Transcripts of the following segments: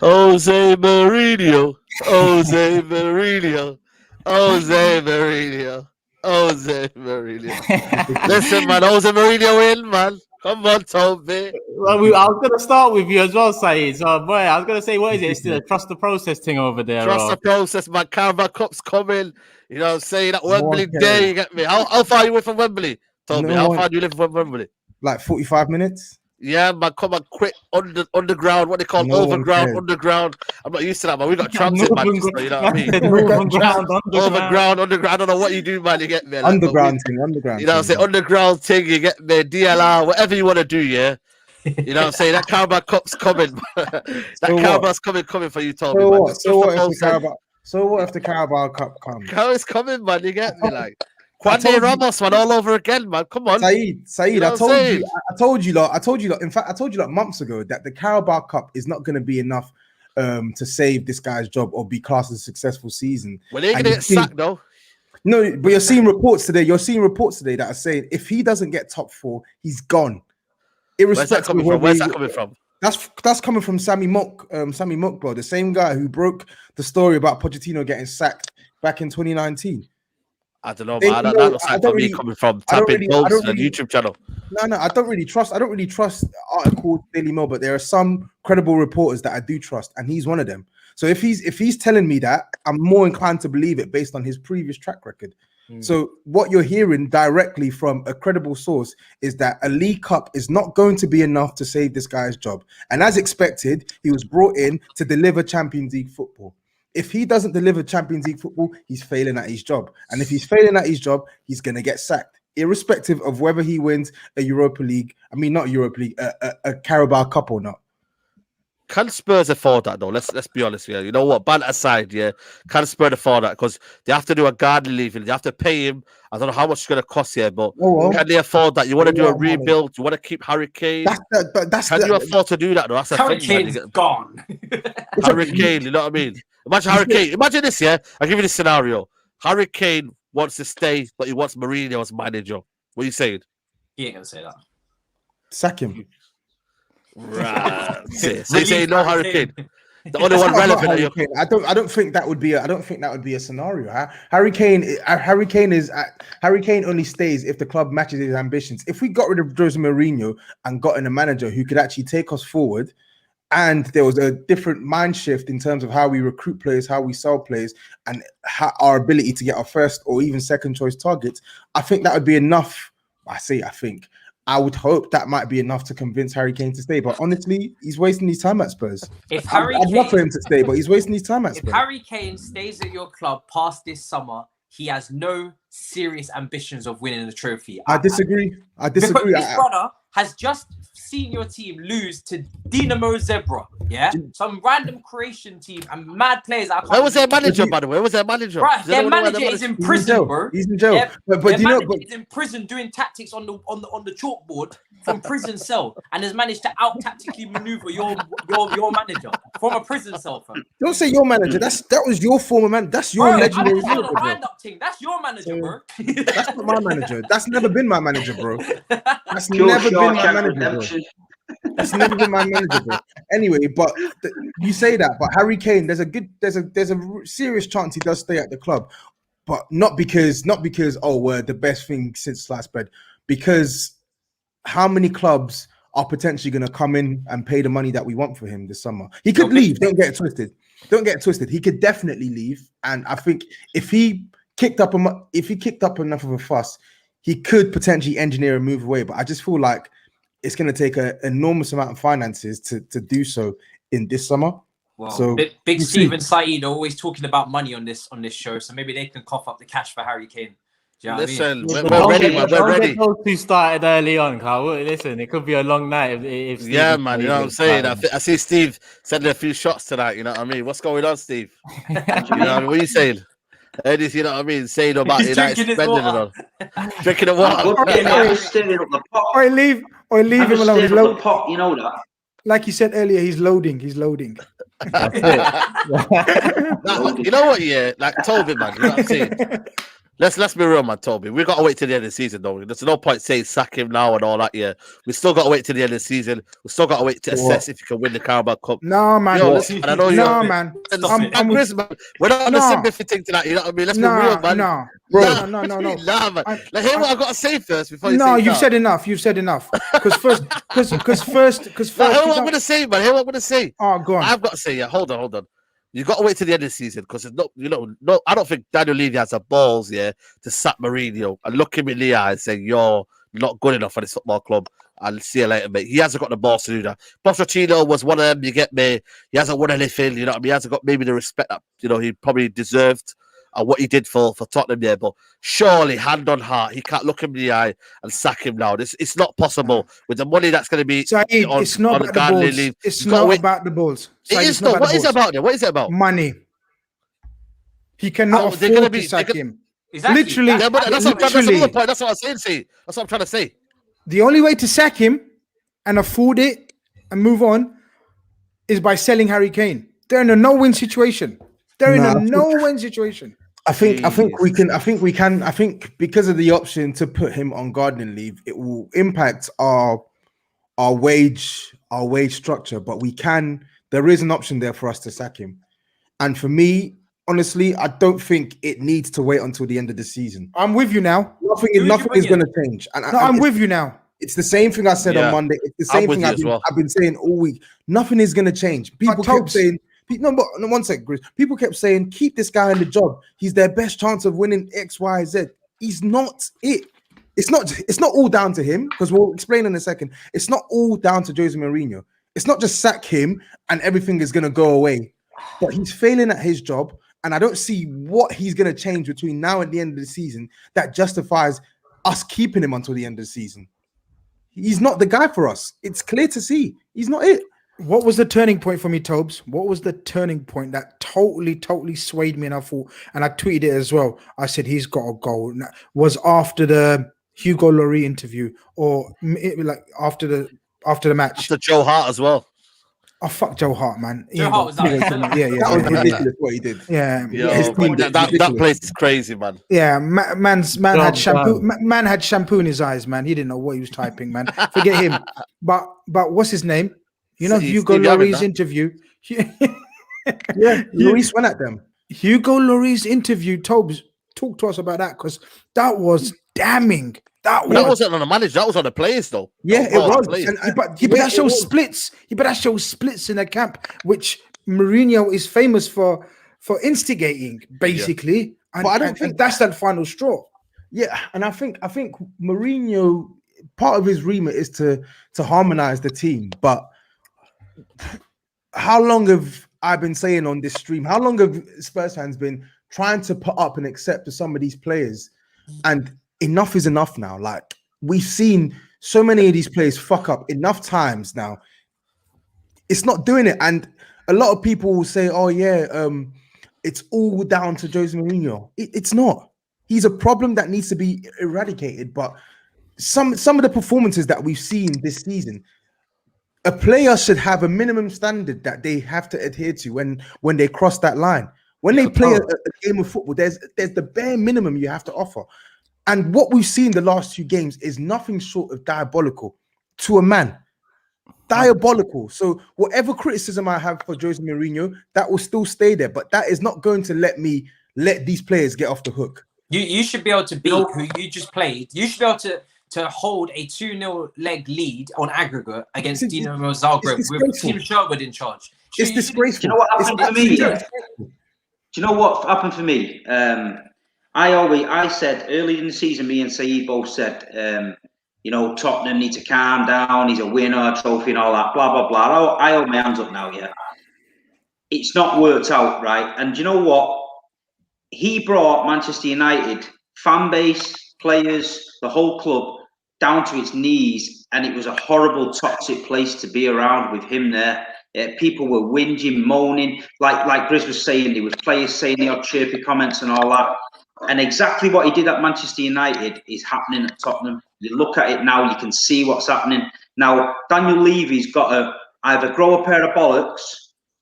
Jose Mourinho, Jose Mourinho, Jose Mourinho, Jose Mourinho. Listen, man, Jose Mourinho in, man. Come on, Toby. Well, I was going to start with you as well, Saeed. So, boy, I was going to say, what is it? It's still a trust the process thing over there. Trust the process, man. Carabao Cup's coming. You know what I'm saying? That Wembley day, you get me? How far are you away from Wembley, Toby? How far do you live from Wembley? Like 45 minutes. Yeah, man, come on, quick, underground, what they call overground, underground. I'm not used to that, man. We got transit, man. You know what I mean? Overground, underground. I don't know what you do, man. You get me? Like, underground thing. You know what I'm saying? Underground thing, you get me? DLR, whatever you want to do, yeah? You know what I'm saying? That Carabao Cup's coming. Carabau's coming for you, Toby, man. So what if the Carabao Cup comes? It's coming, man. You get me? Like, Juan Ramos, man, all over again, man. Come on, Saeed. You know I told you lot. In fact, I told you lot months ago that the Carabao Cup is not going to be enough to save this guy's job or be classed as a successful season. Well, they're going to get sacked, though. No, but you're seeing reports today. That are saying if he doesn't get top 4, he's gone. Where's that coming from? That's coming from Sammy Mock, bro, the same guy who broke the story about Pochettino getting sacked back in 2019. I don't know, man. That looks like me coming from tapping TOBS on the YouTube channel. No, I don't really trust articles Daily Mail, but there are some credible reporters that I do trust, and he's one of them. So if he's telling me that, I'm more inclined to believe it based on his previous track record. So what you're hearing directly from a credible source is that a League Cup is not going to be enough to save this guy's job. And as expected, he was brought in to deliver Champions League football. If he doesn't deliver Champions League football, he's failing at his job. And if he's failing at his job, he's going to get sacked, irrespective of whether he wins a Europa League. I mean, not Europa League, a Carabao Cup or not. Can Spurs afford that, though? Let's be honest here. You know what? Ban aside, yeah. Can Spurs afford that? Because they have to do a garden leave. They have to pay him. I don't know how much it's going to cost here, but can they afford that? You want to do a rebuild? You want to keep Harry Kane? Can you afford to do that, though? That's Harry Kane's gone. Harry Kane, you know what I mean? Imagine Harry Kane. Imagine this, yeah? I'll give you this scenario. Harry Kane wants to stay, but he wants Mourinho as manager. What are you saying? He ain't going to say that. Sack him. Right. So you say no Harry Kane. The only one relevant. I don't think that would be a scenario. Harry Kane only stays if the club matches his ambitions. If we got rid of Jose Mourinho and got in a manager who could actually take us forward, and there was a different mind shift in terms of how we recruit players, how we sell players, and our ability to get our first or even second choice targets, I think that would be enough. I think. I would hope that might be enough to convince Harry Kane to stay. But honestly, he's wasting his time at Spurs. I'd love for him to stay, but he's wasting his time at Spurs. If Harry Kane stays at your club past this summer, he has no serious ambitions of winning the trophy. I disagree. Because his brother has just seen your team lose to Dinamo Zagreb, yeah? Some random Croatian team and mad players. Where was their manager, by the way? Where was their manager? Right, their manager is in prison, bro. He's in jail. Yeah, but their manager is in prison doing tactics on the chalkboard from prison cell and has managed to out-tactically maneuver your manager from a prison cell, fam. Don't say your manager. That was your former man. That's your legendary manager, bro. That's your manager, bro. That's not my manager. That's never been my manager, bro. That's never been my manager, bro. That's never been my manager, bro. Anyway, but you say that, but Harry Kane, there's a serious chance he does stay at the club, but not because we're the best thing since sliced bread. Because how many clubs are potentially going to come in and pay the money that we want for him this summer? He could leave. Don't get it twisted. He could definitely leave, and I think if he kicked up enough of a fuss, he could potentially engineer a move away. But I just feel like it's going to take an enormous amount of finances to do so in this summer. Well, so Big Steve and Saeed are always talking about money on this show, so maybe they can cough up the cash for Harry Kane. Do you know Listen, what I mean? We're ready, man. We're ready. Those two started early on, Carl. Listen, it could be a long night. If Steve man, you know what I'm saying? I see Steve sending a few shots tonight, you know what I mean? What's going on, Steve? You know what I mean? What are you saying? Eddie's, you know what I mean? Saying about United spending it on. Drinking the water. I'm stirring up the pot. Or leave him alone. He's loading. Pot, you know that. Like you said earlier, he's loading. You know what? Yeah, like Toby, man. You know what I'm saying? Let's be real, man, Toby. We got to wait till the end of the season, though. There's no point saying sack him now and all that. Yeah, we still got to wait till the end of the season. We still got to wait to assess if you can win the Carabao Cup. No, man. Yo, listen, and I know no, man. I'm Chris, man. We're not on the sympathy thing tonight. You know what I mean? Let's be real, man. No, bro. No. Nah, man. Hear what I got to say first before you say. No, you've said enough. You've said enough. Because first. Hear what I'm gonna say, man. Hear what I'm gonna say. Oh, go on. I've got to say, yeah. Hold on. You got to wait till the end of the season because it's not, no. I don't think Daniel Levy has the balls, to sack Mourinho and look him in the eye and say you're not good enough for this football club. I'll see you later, mate. He hasn't got the balls to do that. Pochettino was one of them. You get me? He hasn't won anything. You know what I mean? He hasn't got maybe the respect that he probably deserved. What he did for Tottenham there, but surely, hand on heart, he can't look him in the eye and sack him now. It's not possible with the money that's going to be. SAEED, it's not about the balls. Leave. It's not about the balls. It is not. What is it about? What is it about? Money. He cannot afford to sack him. Exactly. Literally, yeah, but that's another point. That's what I'm saying. See, that's what I'm trying to say. The only way to sack him and afford it and move on is by selling Harry Kane. They're in a no-win situation. I think because of the option to put him on gardening leave, it will impact our wage structure. But there is an option there for us to sack him. And for me, honestly, I don't think it needs to wait until the end of the season. I'm with you now. Nothing is going to change. And I'm with you now. It's the same thing I said on Monday. It's the same thing I've been saying all week. Nothing is going to change. People kept saying. No, but one sec, Grizz. People kept saying, keep this guy in the job. He's their best chance of winning X, Y, Z. He's not it. It's not all down to him, because we'll explain in a second. It's not all down to Jose Mourinho. It's not just sack him and everything is going to go away. But he's failing at his job, and I don't see what he's going to change between now and the end of the season that justifies us keeping him until the end of the season. He's not the guy for us. It's clear to see. He's not it. What was the turning point for me, Tobes? What was the turning point that totally swayed me? And I thought, and I tweeted it as well. I said, he's got a goal. Was after the Hugo Lloris interview, or like after the match. After Joe Hart as well. Oh, fuck Joe Hart, man. Joe Hart was that was ridiculous what he did. Yeah. That place is crazy, man. Yeah, man had shampoo. Man had shampoo in his eyes, man. He didn't know what he was typing, man. Forget him. But what's his name? You know, Hugo Lloris' interview. Lloris went at them. Hugo Lloris' interview, Tobes, talk to us about that, because that was damning. That wasn't on the manager. That was on the players, though. Yeah, it was. But that shows splits. But that shows splits in the camp, which Mourinho is famous for instigating, basically. Yeah. But I don't think that's that final straw. Yeah, and I think Mourinho, part of his remit is to harmonize the team. But how long have I been saying on this stream? How long have Spurs fans been trying to put up and accept some of these players? And enough is enough now. Like, we've seen so many of these players fuck up enough times now. It's not doing it. And a lot of people will say, oh yeah, it's all down to Jose Mourinho. It's not. He's a problem that needs to be eradicated. But some of the performances that we've seen this season, a player should have a minimum standard that they have to adhere to when they cross that line. When they play a game of football, there's the bare minimum you have to offer. And what we've seen the last 2 games is nothing short of diabolical to a man. Diabolical. So whatever criticism I have for Jose Mourinho, that will still stay there. But that is not going to let these players get off the hook. You should be able to beat who you just played. You should be able to hold a 2-0 leg lead on aggregate against Dinamo Zagreb with Tim Sherwood in charge. It's disgraceful. Do you know what happened for me? Do you know what happened for me? I said early in the season, me and SAEED both said, Tottenham need to calm down. He's a winner, trophy and all that, blah, blah, blah. I hold my hands up now, yeah. It's not worked out, right? And you know what? He brought Manchester United fan base, players, the whole club down to its knees, and it was a horrible, toxic place to be around with him there. People were whinging, moaning, like Grizz was saying. There was players saying the odd chirpy comments and all that. And exactly what he did at Manchester United is happening at Tottenham. You look at it now, you can see what's happening. Now, Daniel Levy's got to either grow a pair of bollocks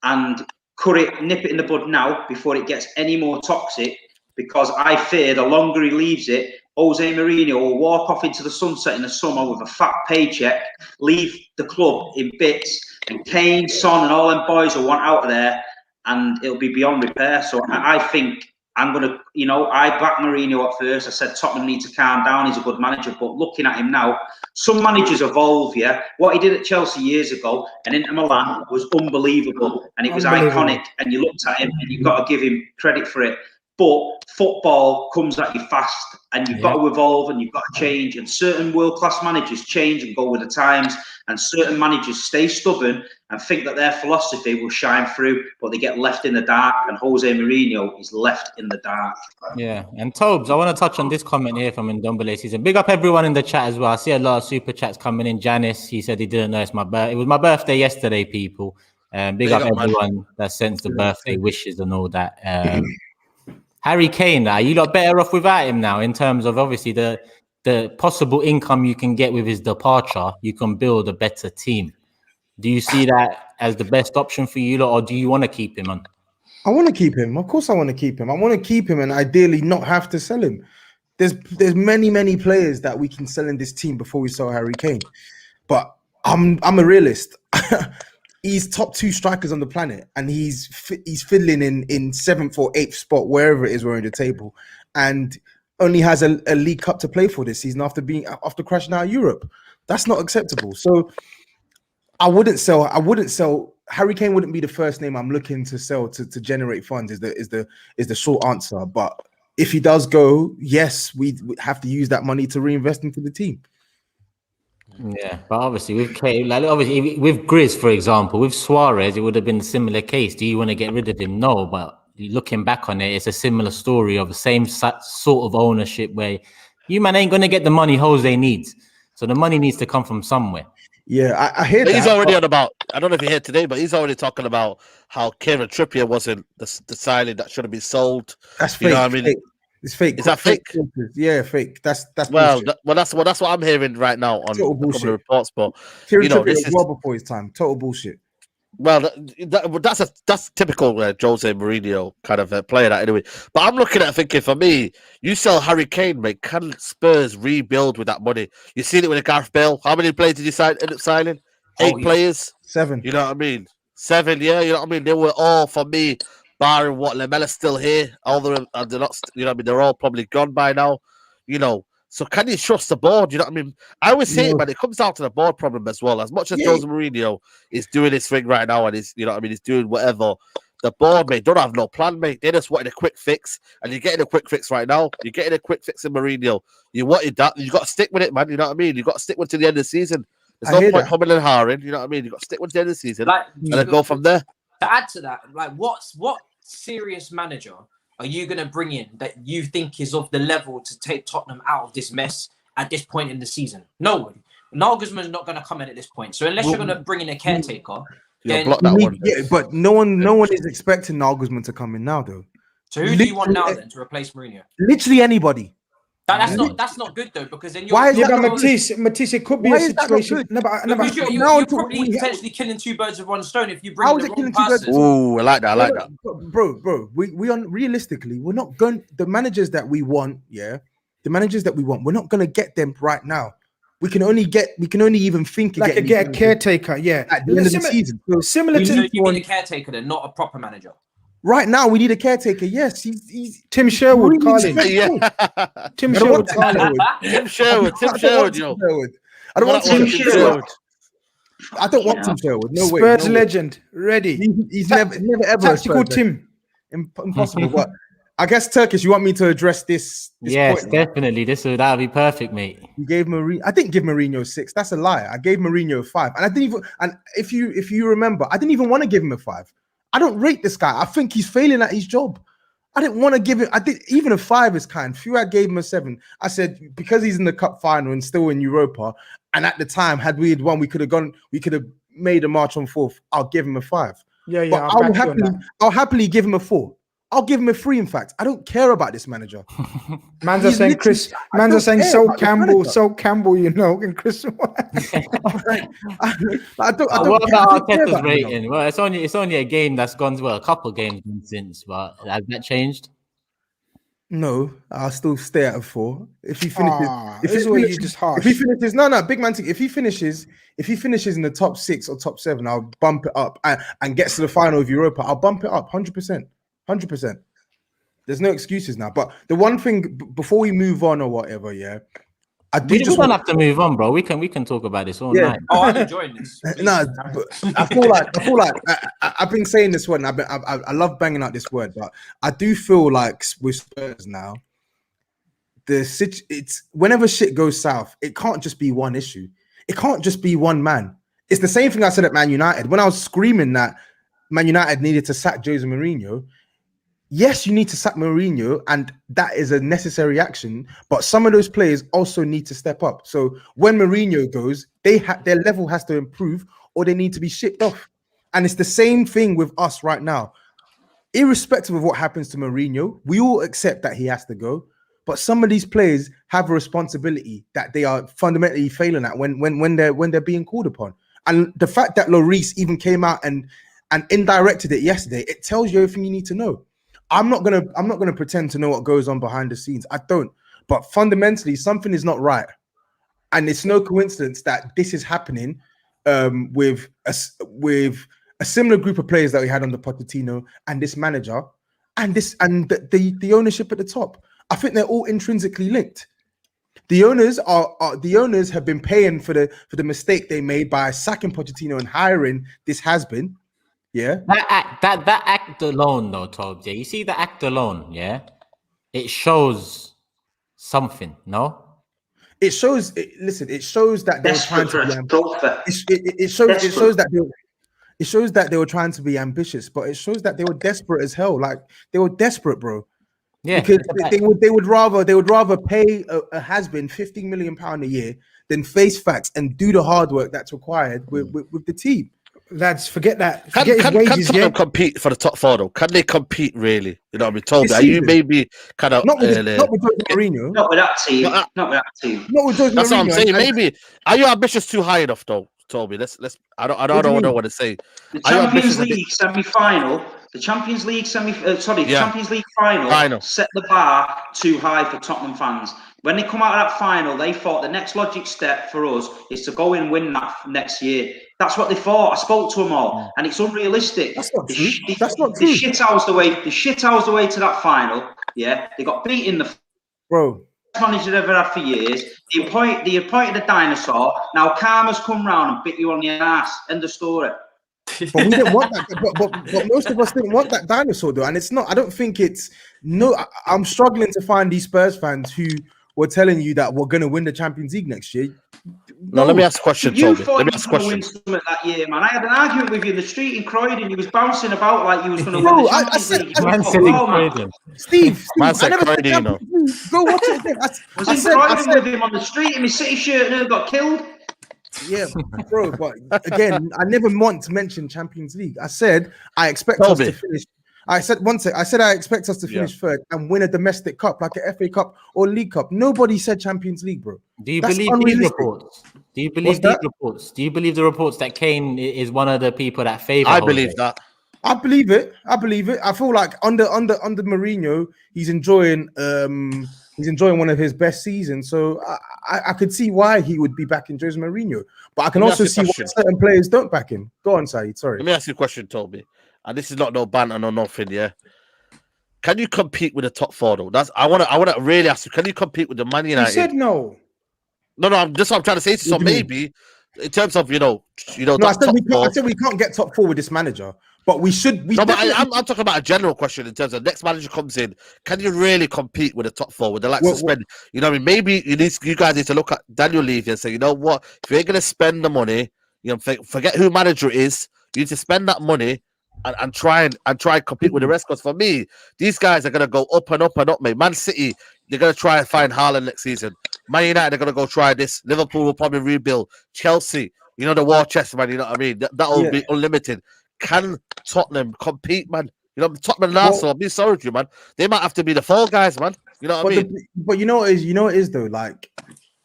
and nip it in the bud now before it gets any more toxic, because I fear the longer he leaves it, Jose Mourinho will walk off into the sunset in the summer with a fat paycheck, leave the club in bits, and Kane, Son, and all them boys will want out of there, and it'll be beyond repair. So I think I'm going to, you know, I backed Mourinho at first. I said Tottenham need to calm down. He's a good manager. But looking at him now, some managers evolve, yeah. What he did at Chelsea years ago and Inter Milan was unbelievable. And it was iconic. And you looked at him and you've got to give him credit for it. But football comes at you fast and you've got to evolve and you've got to change. And certain world-class managers change and go with the times. And certain managers stay stubborn and think that their philosophy will shine through, but they get left in the dark. And Jose Mourinho is left in the dark. Yeah, and Tobes, I want to touch on this comment here from Ndombele season. Big up everyone in the chat as well. I see a lot of super chats coming in. Janice, he said he didn't know it's my birthday. It was my birthday yesterday, people. Big up everyone that sends the birthday wishes and all that. Harry Kane, are you lot better off without him now in terms of obviously the possible income you can get with his departure? You can build a better team. Do you see that as the best option for you lot, or do you want to keep him on? I want to keep him. Of course I want to keep him. I want to keep him and ideally not have to sell him. There's many players that we can sell in this team before we sell Harry Kane. But I'm a realist. He's top 2 strikers on the planet and he's fiddling in 7th or 8th spot, wherever it is we're in the table, and only has a League Cup to play for this season after crashing out of Europe. That's not acceptable. So I wouldn't sell. Harry Kane wouldn't be the first name I'm looking to sell to generate funds. Is the short answer. But if he does go, yes, we have to use that money to reinvest into the team. Yeah, but obviously with Kane, like obviously with GRIZZ, for example, with Suarez, it would have been a similar case. Do you want to get rid of him? No, but looking back on it, it's a similar story of the same sort of ownership where you man ain't going to get the money Jose needs. So the money needs to come from somewhere. Yeah, I hear that. He's already on about, I don't know if you heard today, but he's already talking about how Kieran Trippier wasn't the signing that should have been sold. That's fake. You know what I mean? Fake. It's fake. Is that fake? Yeah, fake. That's that's what I'm hearing right now on a couple of reports. But Kieran Trippier is well before his time. Total bullshit. Well, that's typical Jose Mourinho kind of player that anyway. But I'm looking at it thinking, for me, you sell Harry Kane, mate. Can Spurs rebuild with that money? You seen it with Gareth Bale. How many players did you end up signing? 8 players. 7. You know what I mean? 7. Yeah, you know what I mean. They were all, for me, barring what, Lamella's still here. All they're not. You know what I mean? They're all probably gone by now. You know. So can you trust the board? You know what I mean? I always say it, but it comes down to the board problem as well. As much as Jose Mourinho is doing his thing right now and you know what I mean, he's doing whatever, the board, mate, don't have no plan, mate. They just wanted a quick fix, and you're getting a quick fix right now. You're getting a quick fix in Mourinho. You wanted that. You got to stick with it, man. You know what I mean? You got to stick with it to the end of the season. There's no point coming and hiring. You know what I mean? You got to stick with it to the end of the season and then go from there. To add to that, like what serious manager are you going to bring in that you think is of the level to take Tottenham out of this mess at this point in the season? No one. Nagelsmann's not going to come in at this point. So unless you're going to bring in a caretaker, then block that one. Yeah, but no one is expecting Nagelsmann to come in now, though. So who do you want now then to replace Mourinho? Literally anybody. That's not good though, because then you're Matisse, it could be a situation. You're probably potentially killing 2 birds with 1 stone if you bring the wrong person. Oh, I like that. Bro, we realistically, we're not going. The managers that we want, we're not going to get them right now. We can only even think like get a caretaker, yeah. At the end of the season, similar to you mean a caretaker, then not a proper manager. Right now, we need a caretaker. Yes, he's Tim Sherwood. Tim Sherwood. Tim Sherwood. I don't want Tim Sherwood. I don't want Tim Sherwood. No way. Spurs legend, ready. He's never ever tactical Tim. Impossible. But I guess Turkish. You want me to address this yes, point? Definitely. That would be perfect, mate. You gave Mourinho. I didn't give Mourinho 6. That's a lie. I gave Mourinho 5, and I didn't even. And if you remember, I didn't even want to give him a 5. I don't rate this guy. I think he's failing at his job. I didn't want to give him. I did even a 5 is kind. Few I gave him a 7. I said because he's in the cup final and still in Europa, and at the time had we had won, we could have made a march on 4th. I'll give him a 5. Yeah. But I'll happily give him a 4. I'll give him a 3. In fact, I don't care about this manager. Man's are saying Chris. Man's are saying Sol Campbell. You know, and Chris. I don't. What about Arteta's rating? Well, it's only a game that's gone. Well, a couple of games since, but has that changed? No, I'll still stay at a 4. If he finishes, this is where you just harsh. If he finishes, big man. If he finishes in the top 6 or top 7, I'll bump it up and gets to the final of Europa. I'll bump it up 100%. There's no excuses now. But the one thing before we move on or whatever, yeah, we don't have to move on, bro. We can talk about this all night. Oh, I'm enjoying this. No, but I feel like I've been saying this word, and I love banging out this word, but I do feel like with Spurs now, it's whenever shit goes south, it can't just be one issue. It can't just be one man. It's the same thing I said at Man United when I was screaming that Man United needed to sack Jose Mourinho. Yes, you need to sack Mourinho, and that is a necessary action. But some of those players also need to step up. So when Mourinho goes, their level has to improve, or they need to be shipped off. And it's the same thing with us right now. Irrespective of what happens to Mourinho, we all accept that he has to go. But some of these players have a responsibility that they are fundamentally failing at when they're being called upon. And the fact that Lloris even came out and indirected it yesterday, it tells you everything you need to know. I'm not gonna pretend to know what goes on behind the scenes. I don't. But fundamentally, something is not right, and it's no coincidence that this is happening with a similar group of players that we had under Pochettino and this manager, and the ownership at the top. I think they're all intrinsically linked. The owners have been paying for the mistake they made by sacking Pochettino and hiring this has-been. Yeah, that act alone, though, Tobs. Yeah, you see the act alone. Yeah, it shows something. No, it shows. It shows that they were trying to. It shows that they were trying to be ambitious, but it shows that they were desperate as hell. Like they were desperate, bro. Yeah, because they would rather pay a has-been £15 million a year than face facts and do the hard work that's required with the team. Lads, forget that. Can Tottenham compete for the top 4 though? Can they compete really? You know what I mean? Toby, are you maybe kind of not with Mourinho? Not with that team. Not with that team. Not with That's what I'm saying. Maybe are you ambitious too high enough though, Toby? Let's. I don't know what to say. The Champions League semi-final. The Champions League Champions League final set the bar too high for Tottenham fans. When they come out of that final, they thought the next logic step for us is to go and win that next year. That's what they thought. I spoke to them all, and it's unrealistic. That's not true. That's not true. The shithoused the way to that final. Yeah, they got beaten. The manager they've ever had for years. They appointed a dinosaur. Now karma's come round and bit you on the ass. End of story. But we didn't want that. But most of us didn't want that dinosaur though, and it's not. I don't think it's no. I'm struggling to find these Spurs fans who were telling you that we're going to win the Champions League next year. No, let me ask a question, You Toby. thought Let me you ask a were going question. to win something that year, man. I had an argument with you in the street in Croydon. You was bouncing about like you was going to win the Champions League. Steve, Man said Croydon, you know. Go watch it again. I was in Croydon with him on the street in my City shirt and he got killed. Yeah, bro. But again, I never want to mention Champions League. I said I expect us to finish. I said I expect us to finish third and win a domestic cup like an FA Cup or League Cup. Nobody said Champions League, bro. Do you believe these reports? Do you believe these reports? Do you believe the reports that Kane is one of the people that favor? I believe that. I believe it. I feel like under Mourinho, he's enjoying one of his best seasons. So I could see why he would be backing Jose Mourinho. But I can also see why certain players don't back him. Go on, Saeed. Sorry. Let me ask you a question, Toby. And this is not no banter, no nothing, yeah. Can you compete with the top 4 though? I want to really ask you. Can you compete with the Man United? You said no. No. That's what I'm trying to say. So maybe in terms of no, I said we can't get top 4 with this manager, but we should. But I'm talking about a general question in terms of next manager comes in. Can you really compete with the top 4 with the likes of spend? You know what I mean? Maybe you guys need to look at Daniel Levy and say, you know what? If you're going to spend the money, forget who manager it is. You need to spend that money. And try and compete with the rest. Because for me, these guys are gonna go up and up and up, mate. Man City, they're gonna try and find Haaland next season. Man United, they're gonna go try this. Liverpool will probably rebuild. Chelsea, the war chest, man. You know what I mean? That'll be unlimited. Can Tottenham compete, man? Tottenham and Arsenal. I'll be sorry with you, man. They might have to be the fall guys, man. You know what I mean? But you know what it is though. Like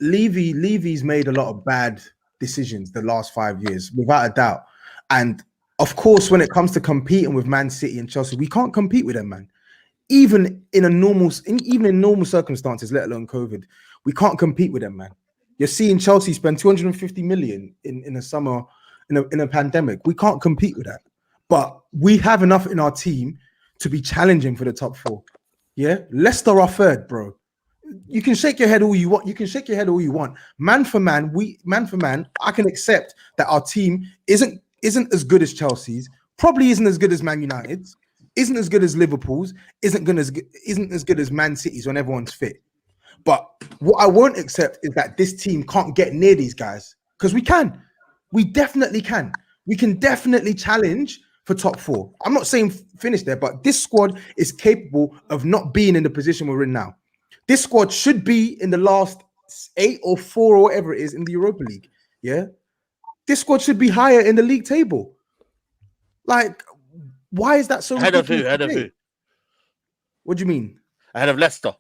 Levy's made a lot of bad decisions the last 5 years, without a doubt, and. Of course, when it comes to competing with Man City and Chelsea, we can't compete with them, man. even in normal circumstances, let alone COVID, we can't compete with them, man. You're seeing Chelsea spend 250 million in a summer in a pandemic. We can't compete with that, but we have enough in our team to be challenging for the top 4. Yeah, Leicester are third, bro. You can shake your head all you want. Man for man, I can accept that our team isn't as good as Chelsea's, probably isn't as good as Man United's, isn't as good as Liverpool's, isn't as good as Man City's when everyone's fit. But what I won't accept is that this team can't get near these guys, because we can. We definitely can. We can definitely challenge for top 4. I'm not saying finish there, but this squad is capable of not being in the position we're in now. This squad should be in the last 8 or 4 or whatever it is in the Europa League. Yeah, this squad should be higher in the league table. Like, why is that so? Ahead of who? What do you mean? Ahead of Leicester.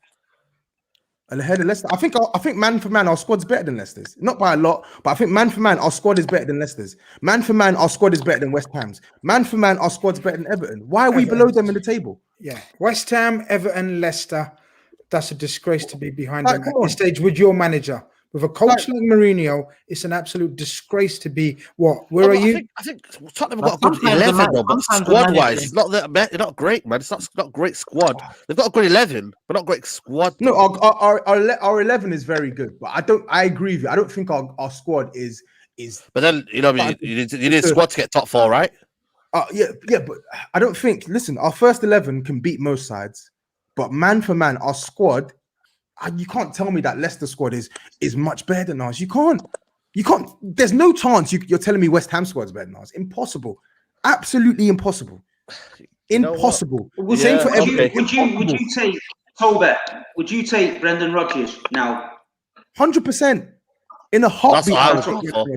Ahead of Leicester. I think man for man, our squad's better than Leicester's. Not by a lot, but I think man for man, our squad is better than Leicester's. Man for man, our squad is better than West Ham's. Man for man, our squad's better than Everton. Why are we below them in the table? Yeah, West Ham, Everton, Leicester. That's a disgrace to be behind them at this stage with your manager. With a coach like Mourinho, it's an absolute disgrace to be what? Where are you? I think Tottenham have got a good 11, though, but squad-wise, it's not great, man. It's not a great squad. They've got a good 11, but not great squad. No, our 11 is very good, but I agree with you. I don't think our squad is. But then you need a squad to get top 4, right? Yeah, but I don't think. Listen, our first 11 can beat most sides, but man for man, our squad. You can't tell me that Leicester squad is much better than ours. You can't. There's no chance you're telling me West Ham squad's better than ours. Impossible. Absolutely impossible. Impossible. Same for everything. Would you take Tobet? Would you take Brendan Rodgers now? 100%. In a heartbeat.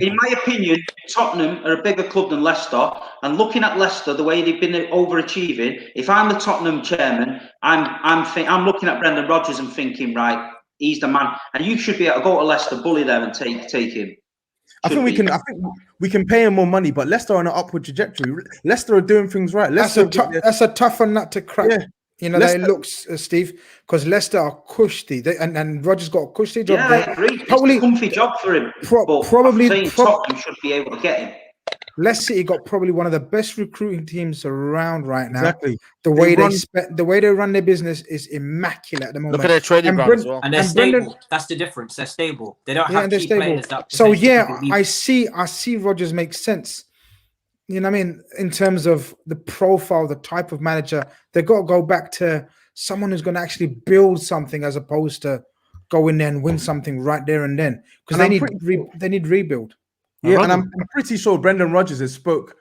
In my opinion, Tottenham are a bigger club than Leicester. And looking at Leicester, the way they've been overachieving, if I'm the Tottenham chairman, I'm looking at Brendan Rodgers and thinking, right, he's the man. And you should be able to go to Leicester, bully them, and take him. I think we can pay him more money, but Leicester are on an upward trajectory. Leicester are doing things right. That's a tougher nut to crack. Yeah. You know, Leicester, that it looks, Steve, because Leicester are cushy, and Rodgers got a cushy job. Yeah, I agree. Probably it's a comfy job for him. Probably Tottenham should be able to get him. Leicester City got probably one of the best recruiting teams around right now. Exactly. The way they run their business is immaculate at the moment. Look at their trading ground as well. And they're stable. That's the difference. They're stable. They don't have key players that. So yeah, I see Rodgers makes sense. You know what I mean? In terms of the profile, the type of manager, they've got to go back to someone who's going to actually build something as opposed to go in there and win something right there and then. Because they need rebuild. Yeah, and I'm pretty sure Brendan Rodgers has spoke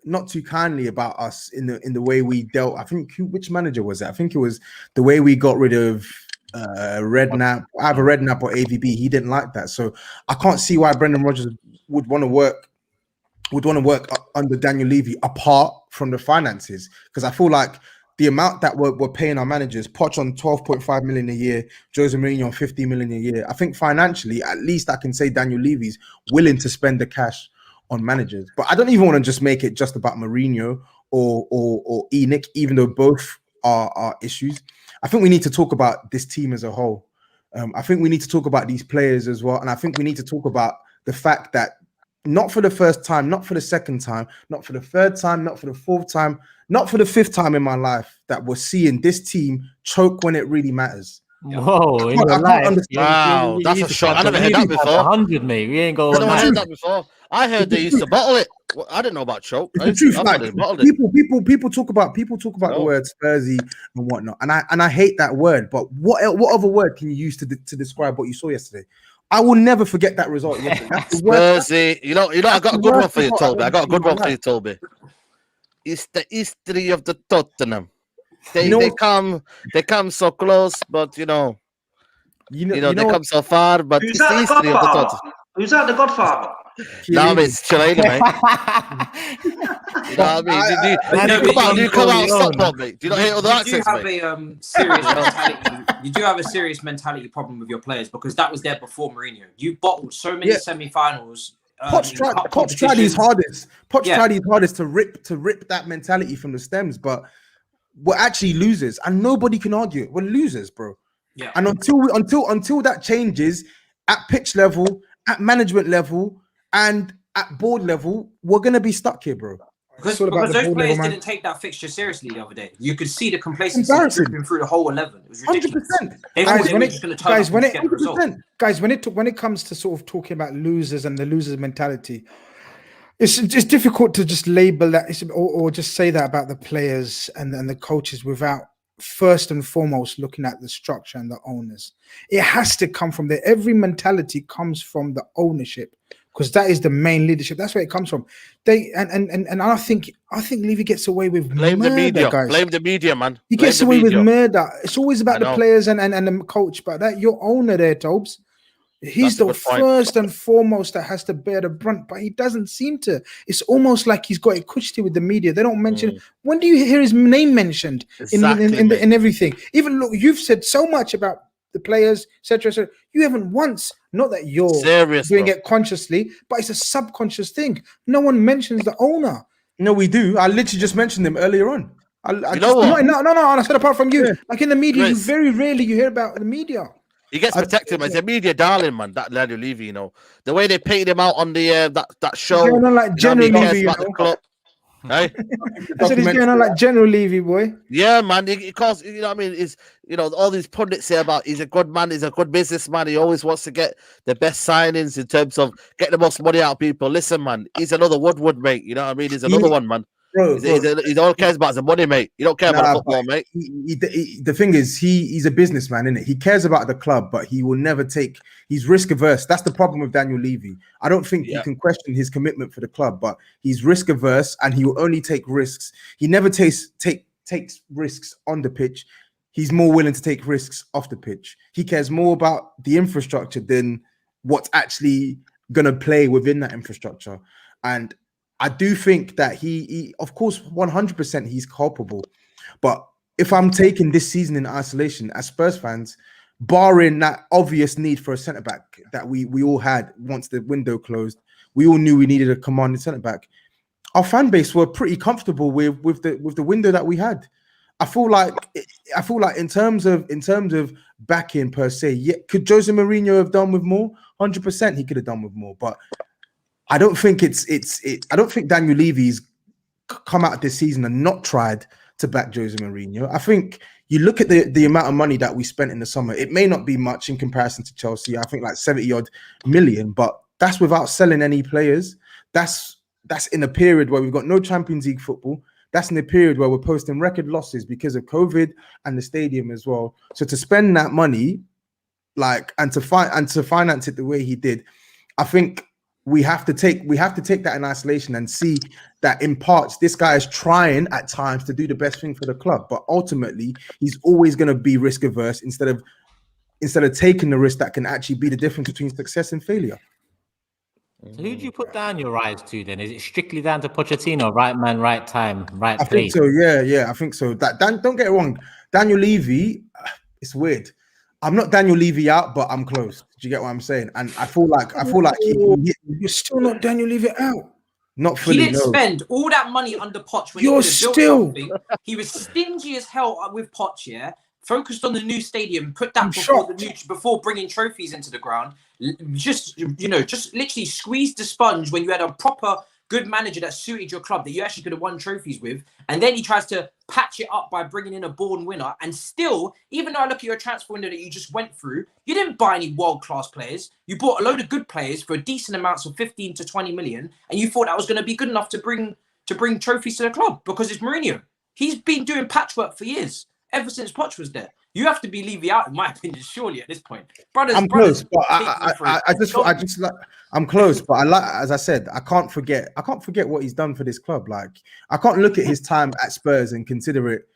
not too kindly about us in the way we dealt. I think which manager was it? I think it was the way we got rid of Redknapp, either Redknapp or AVB. He didn't like that. So I can't see why Brendan Rodgers would want to work under Daniel Levy apart from the finances, because I feel like the amount that we're paying our managers, Poch on 12.5 million a year, Jose Mourinho on 15 million a year. I think financially, at least I can say Daniel Levy's willing to spend the cash on managers. But I don't even want to just make it just about Mourinho or Enoch, even though both are issues. I think we need to talk about this team as a whole. I think we need to talk about these players as well. And I think we need to talk about the fact that not for the first time, not for the second time, not for the third time, not for the fourth time, not for the fifth time in my life, that we're seeing this team choke when it really matters. Whoa, in your life. Wow, that's a shock. I never heard that before. 100, mate. We ain't going. I never heard that before. I heard they used to bottle it. Well, I didn't know about choke. It's the truth. Like, people talk about the word Spursy and whatnot, and I hate that word. But what other word can you use to describe what you saw yesterday? I will never forget that result yesterday. Spursy, you know, I got a good one for you, Toby. I got a good one for you, Toby. It's the history of the Tottenham. They come so close, but they come so far. But it's the history of the Tottenham. Who's that, the Godfather? No, it's Chile, mate. You know what I mean? Do you come out stop on me? Do you not hear other accents, You do have a serious mentality problem with your players, because that was there before Mourinho. You bottled so many semi-finals. Poch tried his hardest. Tried his hardest to rip that mentality from the stems, but we're actually losers, and nobody can argue it. We're losers, bro. Yeah. And until that changes at pitch level, at management level, and at board level, we're gonna be stuck here, bro. Because those players didn't take that fixture seriously the other day. You could see the complacency dripping through the whole 11. It was ridiculous. 100%. Guys, when it comes to sort of talking about losers and the losers mentality, it's just difficult to just label that or just say that about the players and the coaches without first and foremost looking at the structure and the owners. It has to come from there. Every mentality comes from the ownership, because that is the main leadership. That's where it comes from. And I think Levy gets away with blame murder, the media, guys. blame the media, man. He gets away with murder. It's always about the players and the coach, but that your owner there, Tobes. He's the first and foremost that has to bear the brunt, but he doesn't seem to. It's almost like he's got it cushy with the media. They don't mention. When do you hear his name mentioned in everything? Even look, you've said so much about the players, etc. You haven't once. Not that you're doing it consciously, but it's a subconscious thing. No one mentions the owner. No, we do. I literally just mentioned them earlier on. No. I said apart from you, like in the media, you very rarely hear about the media. He gets protected, man. He's a media darling, man. That Daniel Levy, you know, the way they painted him out on the that show. He's going on like General Levy, Hey? I said he's going on like General Levy, boy. Yeah, man. He calls, you know what I mean? Is, you know, all these pundits say about he's a good man, he's a good businessman. He always wants to get the best signings in terms of getting the most money out of people. Listen, man, he's another Woodward, mate. You know what I mean? He's another one, man. He all cares about is the money, mate. You don't care about football, mate. The thing is, he's a businessman, isn't it? He cares about the club, but he will never take. He's risk averse. That's the problem with Daniel Levy. I don't think you can question his commitment for the club, but he's risk averse, and he will only take risks. He never takes risks on the pitch. He's more willing to take risks off the pitch. He cares more about the infrastructure than what's actually gonna play within that infrastructure. And I do think that he of course, 100% he's culpable. But if I'm taking this season in isolation as Spurs fans, barring that obvious need for a centre-back that we all had once the window closed, we all knew we needed a commanding centre-back. Our fan base were pretty comfortable with the window that we had. I feel like in terms of backing per se, could Jose Mourinho have done with more? 100% he could have done with more, but I don't think I don't think Daniel Levy's come out this season and not tried to back Jose Mourinho. I think you look at the amount of money that we spent in the summer. It may not be much in comparison to Chelsea. I think like 70-odd million, but that's without selling any players. That's in a period where we've got no Champions League football. That's in a period where we're posting record losses because of COVID and the stadium as well. So to spend that money, and to finance it the way he did, I think we have to take that in isolation and see that in parts this guy is trying at times to do the best thing for the club, but ultimately he's always going to be risk averse instead of taking the risk that can actually be the difference between success and failure. So who do you put down your rise to then? Is it strictly down to Pochettino, right man, right time, right place? I think so. Yeah, I think so. Don't get it wrong. Daniel Levy, it's weird. I'm not Daniel Levy out, but I'm close. Do you get what I'm saying? And I feel like you're still not Daniel Levy out. Not fully. He didn't spend all that money under Poch when you're he still built something. He was stingy as hell with Poch, yeah. Focused on the new stadium, put that before bringing trophies into the ground. Just literally squeezed the sponge when you had a proper good manager that suited your club that you actually could have won trophies with, and then he tries to patch it up by bringing in a born winner. And still, even though I look at your transfer window that you just went through, you didn't buy any world-class players. You bought a load of good players for decent amounts of 15 to 20 million, and you thought that was going to be good enough to bring trophies to the club because it's Mourinho. He's been doing patchwork for years, ever since Poch was there. You have to be Levy out, in my opinion, surely at this point. I'm close, but I'm close, but as I said, I can't forget what he's done for this club. Like, I can't look at his time at Spurs and consider it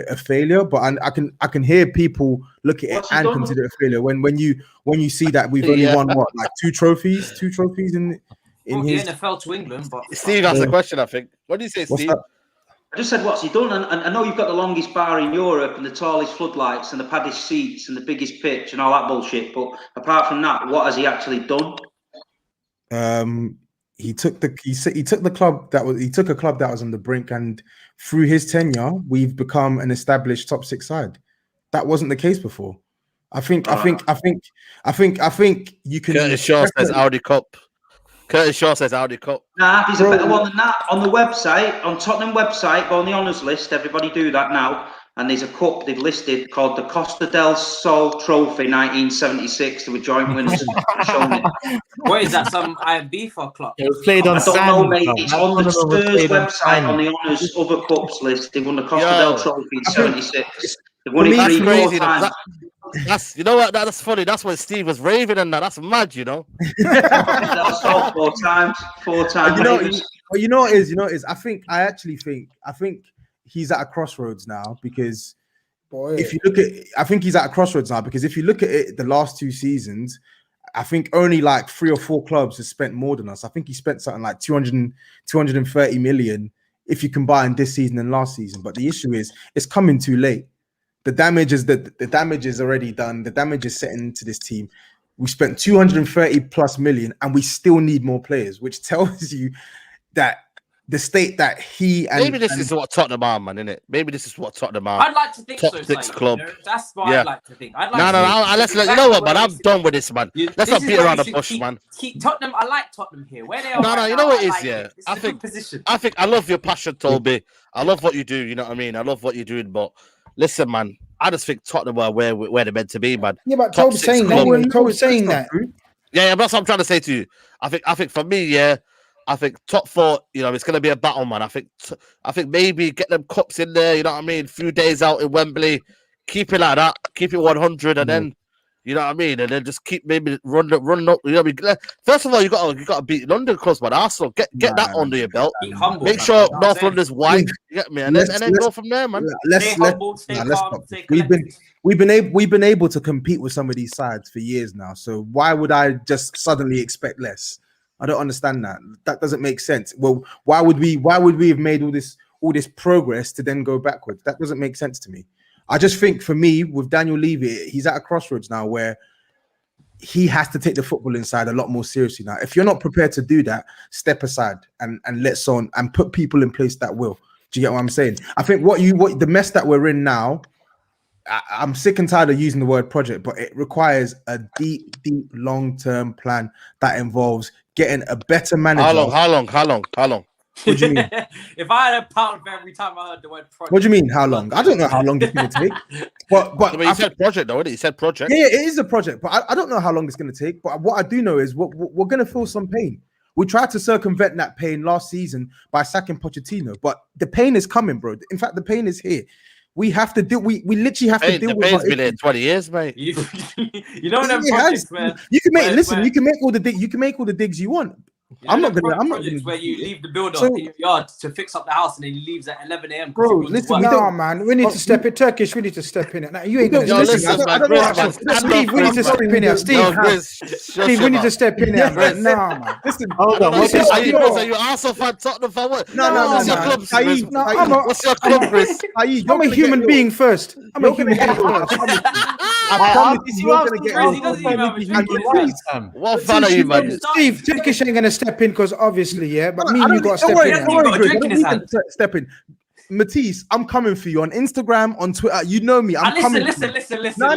a failure, but I can hear people look at it and consider it a failure when you see that we've only won like two trophies in his NFL to England. But Steve asked the question, I think. What do you say, Steve? I just said, what's he done? And I know you've got the longest bar in Europe and the tallest floodlights and the paddest seats and the biggest pitch and all that bullshit. But apart from that, what has he actually done? he took a club that was on the brink, and through his tenure, we've become an established top 6 side. That wasn't the case before. I think you can. Curtis Shaw says Audi Cup. Curtis Shaw says Audi Cup. Nah, there's a better one than that. On the website, on Tottenham website, go on the honours list. Everybody do that now. And there's a cup they've listed called the Costa del Sol Trophy 1976. They were joint winners. What is that? Some FIFA club? It was played on I don't know, mate. It's on the Spurs website on on the honours other cups list. They won the Costa del Trophy in 76. They won it That's 3 crazy. times. That's, you know what? That's funny. That's when Steve was raving and that. That's mad, you know. That's all 4 times. 4 times. You know what it is. I think he's at a crossroads now because if you look at it, the last 2 seasons, I think only like 3 or 4 clubs have spent more than us. I think he spent something like 230 million if you combine this season and last season. But the issue is it's coming too late. The damage is already done. The damage is set into this team. We spent 230 plus million and we still need more players, which tells you that the state that he and maybe this is what Tottenham are, man, isn't it? Maybe this is what Tottenham are. I'd like to think Top so. 6 club. You know, that's what I'd like to think. Let's you know what, man. I'm done with this, man. Let's not beat around the bush, man. Keep Tottenham. I like Tottenham here. Where they are. No, you know what it is, yeah. I think I love your passion, Toby. I love what you do. You know what I mean? I love what you're doing, but listen, man. I just think Tottenham are where they're meant to be, man. Yeah, but Tob's saying that. Tob's saying that. Yeah, that's what I'm trying to say to you. I think for me, yeah. I think top 4, you know, it's going to be a battle, man. I think maybe get them cups in there, you know what I mean? A few days out in Wembley, keep it like that, keep it 100, and then, you know what I mean? And then just keep maybe run up. You know what I mean? First of all, you got to beat London clubs, man. Arsenal, get that under your belt. Make sure North London's white. You get me? And then go from there, man. We've been able to compete with some of these sides for years now. So why would I just suddenly expect less? I don't understand that. That doesn't make sense. Well, why would we have made all this progress to then go backwards? That doesn't make sense to me. I just think for me, with Daniel Levy, he's at a crossroads now where he has to take the football inside a lot more seriously now. If you're not prepared to do that, step aside and let someone and put people in place that will. Do you get what I'm saying? I think what the mess that we're in now, I'm sick and tired of using the word project, but it requires a deep, long-term plan that involves getting a better manager. How long? What do you mean? If I had a pound for every time I heard the word project. What do you mean, how long? I don't know how long it's going to take. But you said project, though, didn't you? You said project. Yeah, it is a project, but I don't know how long it's going to take. But what I do know is we're going to feel some pain. We tried to circumvent that pain last season by sacking Pochettino, but the pain is coming, bro. In fact, the pain is here. We have to deal. We literally have to deal with it. The pain's been here 20 years, mate. You know them projects where you can make. You can make all the digs you want. I'm not gonna. Where you leave the builder in your yard to fix up the house, and then he leaves at 11 a.m. Bro, listen, man. We need to step in. Turkish, we need to step in it. Now, you ain't gonna listen. Steve, we need to step in here. Steve, we need to step in here. Nah, man. Listen, hold on. Are you Arsenal fan, Tottenham fan? What? No. What's your club, Chris? I'm a human being first. I'm a human being first. I promise you're gonna get. What fan are you, man? Steve, Turkish ain't gonna step in because obviously, yeah. But me and you got to step in. Step in. Matisse, I'm coming for you on Instagram, on Twitter. You know me. I'm coming. Listen. No,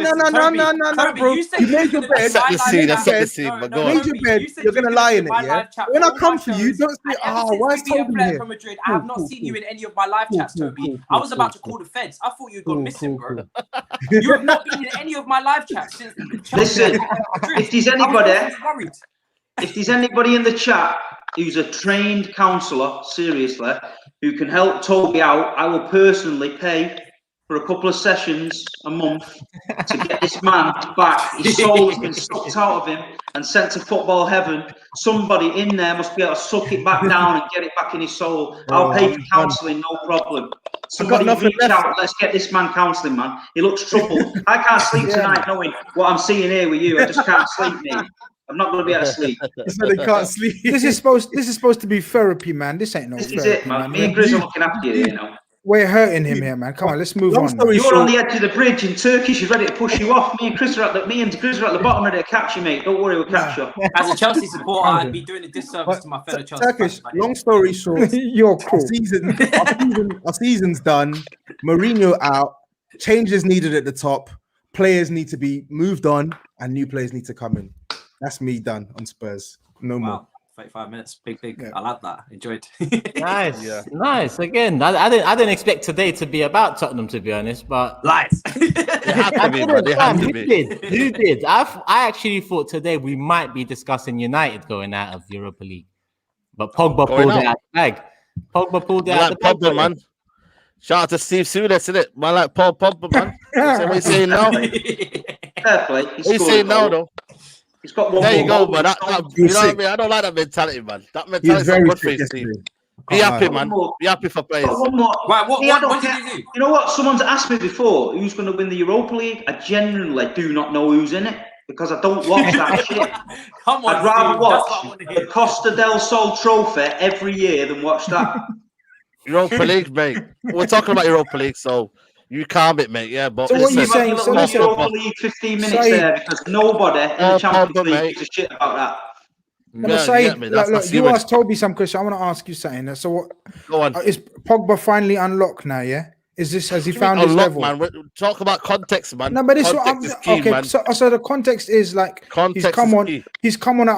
bro. You made your bed. Set the scene. But go on. Made your bed. You're gonna lie in it, yeah. When I come for you, don't say, "Oh, why is Toby here?" I have not seen you in any of my live chats, Toby. I was about to call the feds. I thought you'd gone missing, bro. You have not been in any of my live chats since. Listen, if there's anybody in the chat who's a trained counsellor, seriously, who can help Toby out, I will personally pay for a couple of sessions a month to get this man back. His soul has been sucked out of him and sent to football heaven. Somebody in there must be able to suck it back down and get it back in his soul. I'll pay for counselling, no problem. Somebody reach out, let's get this man counselling, man. He looks troubled. I can't sleep tonight knowing what I'm seeing here with you. I just can't sleep, mate. I'm not going to be able to sleep. He said he can't sleep. This is supposed to be therapy, man. This ain't no therapy. This is it, man. Me and GRIZZ are looking after you, you know. we're hurting him here, man. Come on, let's move on. You're on the edge of the bridge in Turkey. She's ready to push you off. Me and Grizz are at the bottom, ready to catch you, mate. Don't worry, we'll catch you. As a Chelsea supporter, I'd be doing a disservice to my fellow Chelsea Turkish, fans. long story short, You're cool. our season's done. Mourinho out. Changes needed at the top. Players need to be moved on, and new players need to come in. That's me done on Spurs. No more. 35 minutes, big. Yeah. I like that. Enjoyed. Nice, nice. Again, I didn't expect today to be about Tottenham, to be honest, but lies. You did. I actually thought today we might be discussing United going out of Europa League, but Pogba pulled it out the bag. Pogba pulled it out the bag. Pogba, man. Shout out to Steve Souness, isn't it? Man, like Pogba, man. What you saying now? Fair play. What you saying now, though? He's got one. There you go, more man. You know what I mean? I don't like that mentality, man. That mentality is good for his team. Be happy, man. Be happy for players. One more. Right, what did you do? You know what? Someone's asked me before who's going to win the Europa League. I genuinely do not know who's in it because I don't watch that shit. Come on, I'd rather Steve, watch the Costa del Sol Trophy every year than watch that. Europa League, mate. We're talking about Europa League, so you calm it, mate. Yeah, but so what are you saying? So Europa League 15 minutes there because nobody in the Champions League gives a shit about that. Look, you asked Toby some question. I want to ask you something. So what? Go on. Is Pogba finally unlocked now? Yeah. Has he found his level? Man. Talk about context, man. No, but this is key, man. So the context is like he's come on at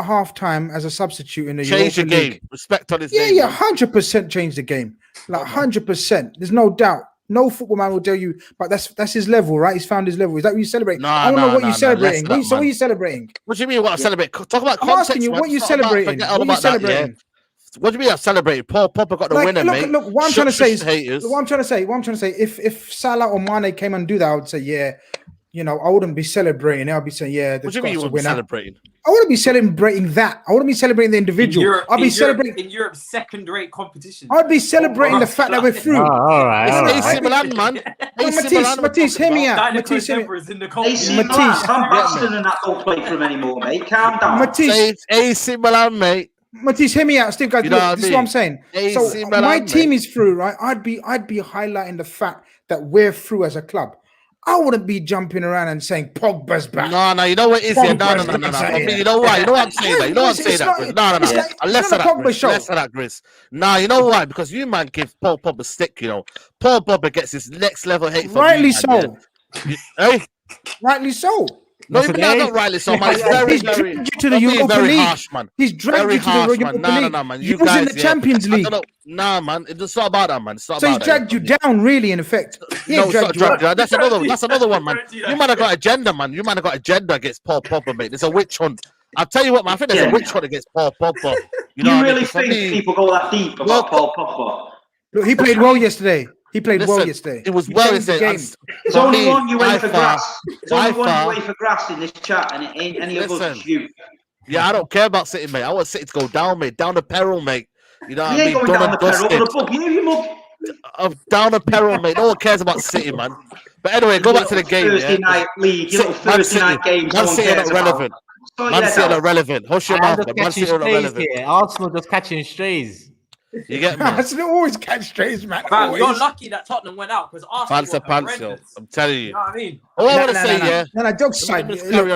halftime as a substitute in the change the game. League. Respect on his name. Yeah, 100% change the game. Like 100%. There's no doubt. No football man will tell you, but that's his level, right? He's found his level. Is that what you celebrate? I don't know what you're celebrating. What are you celebrating? What do you mean? What I celebrate? Talk about context. I'm asking you, what are you celebrating? What are you celebrating? What do you mean I'm celebrating? Paul Pogba got the winner, mate. Look, what I'm trying to say is, if Salah or Mane came and do that, I would say, yeah, you know, I wouldn't be celebrating. I'd be saying, yeah, what do you mean you wouldn't be celebrating? I wouldn't be celebrating that. I wouldn't be celebrating the individual. I'd be celebrating in Europe's second-rate competition. I'd be celebrating the fact that we're through. All right. AC Milan, man. Matisse, hear me out. Matisse, AC Milan, Van Basten and that don't play for him anymore, mate. Calm down. Matisse, AC Milan, mate. Matisse, hear me out. Steve, guys, look, this is what I'm saying. AC Milan, my team is through, right? I'd be highlighting the fact that we're through as a club. I wouldn't be jumping around and saying Pogba's back. No, you know what it is here? No. You know why? You know what I'm saying? You know what I'm saying that, Grizz? No. Less of that, Grizz. No, you know why? Because you, man, give Paul Pogba stick, you know. Paul Pogba gets his next level hate from rightly you, so. Hey? Rightly so. No, even not rightly so, man. He's dragged you to the Europa League. Harsh, man. He's dragged you to the Europa League. No, man. You was in the Champions League. Nah, man. It's not about that, man. So he's dragged you down, really, in effect. No, it's not dragged you down. That's another one, man. You might have got agenda, man. You might have got agenda against Paul Pogba, mate. There's a witch hunt. I'll tell you what, man. I think there's a witch hunt against Paul Pogba. You really think people go that deep about Paul Pogba? Look, he played well yesterday. It was well yesterday. There's only one you wait for grass. There's only one you wait for grass in this chat, and it ain't any of us. You. Yeah, I don't care about City, mate. I want City to go down, mate. Down the peril, mate. You know what I mean? Going down the peril. Down the peril, mate. No one cares about City, man. But anyway, go back to the game. Thursday night league, little Thursday night games. Man City are not relevant. Man City are not relevant. Hush your mouth. Man City are not relevant. Arsenal just catching strays. You get me? Arsenal always catch strays, man. You're lucky that Tottenham went out because Arsenal pants, I'm telling you. You know what I mean? All I want to say, jokes aside,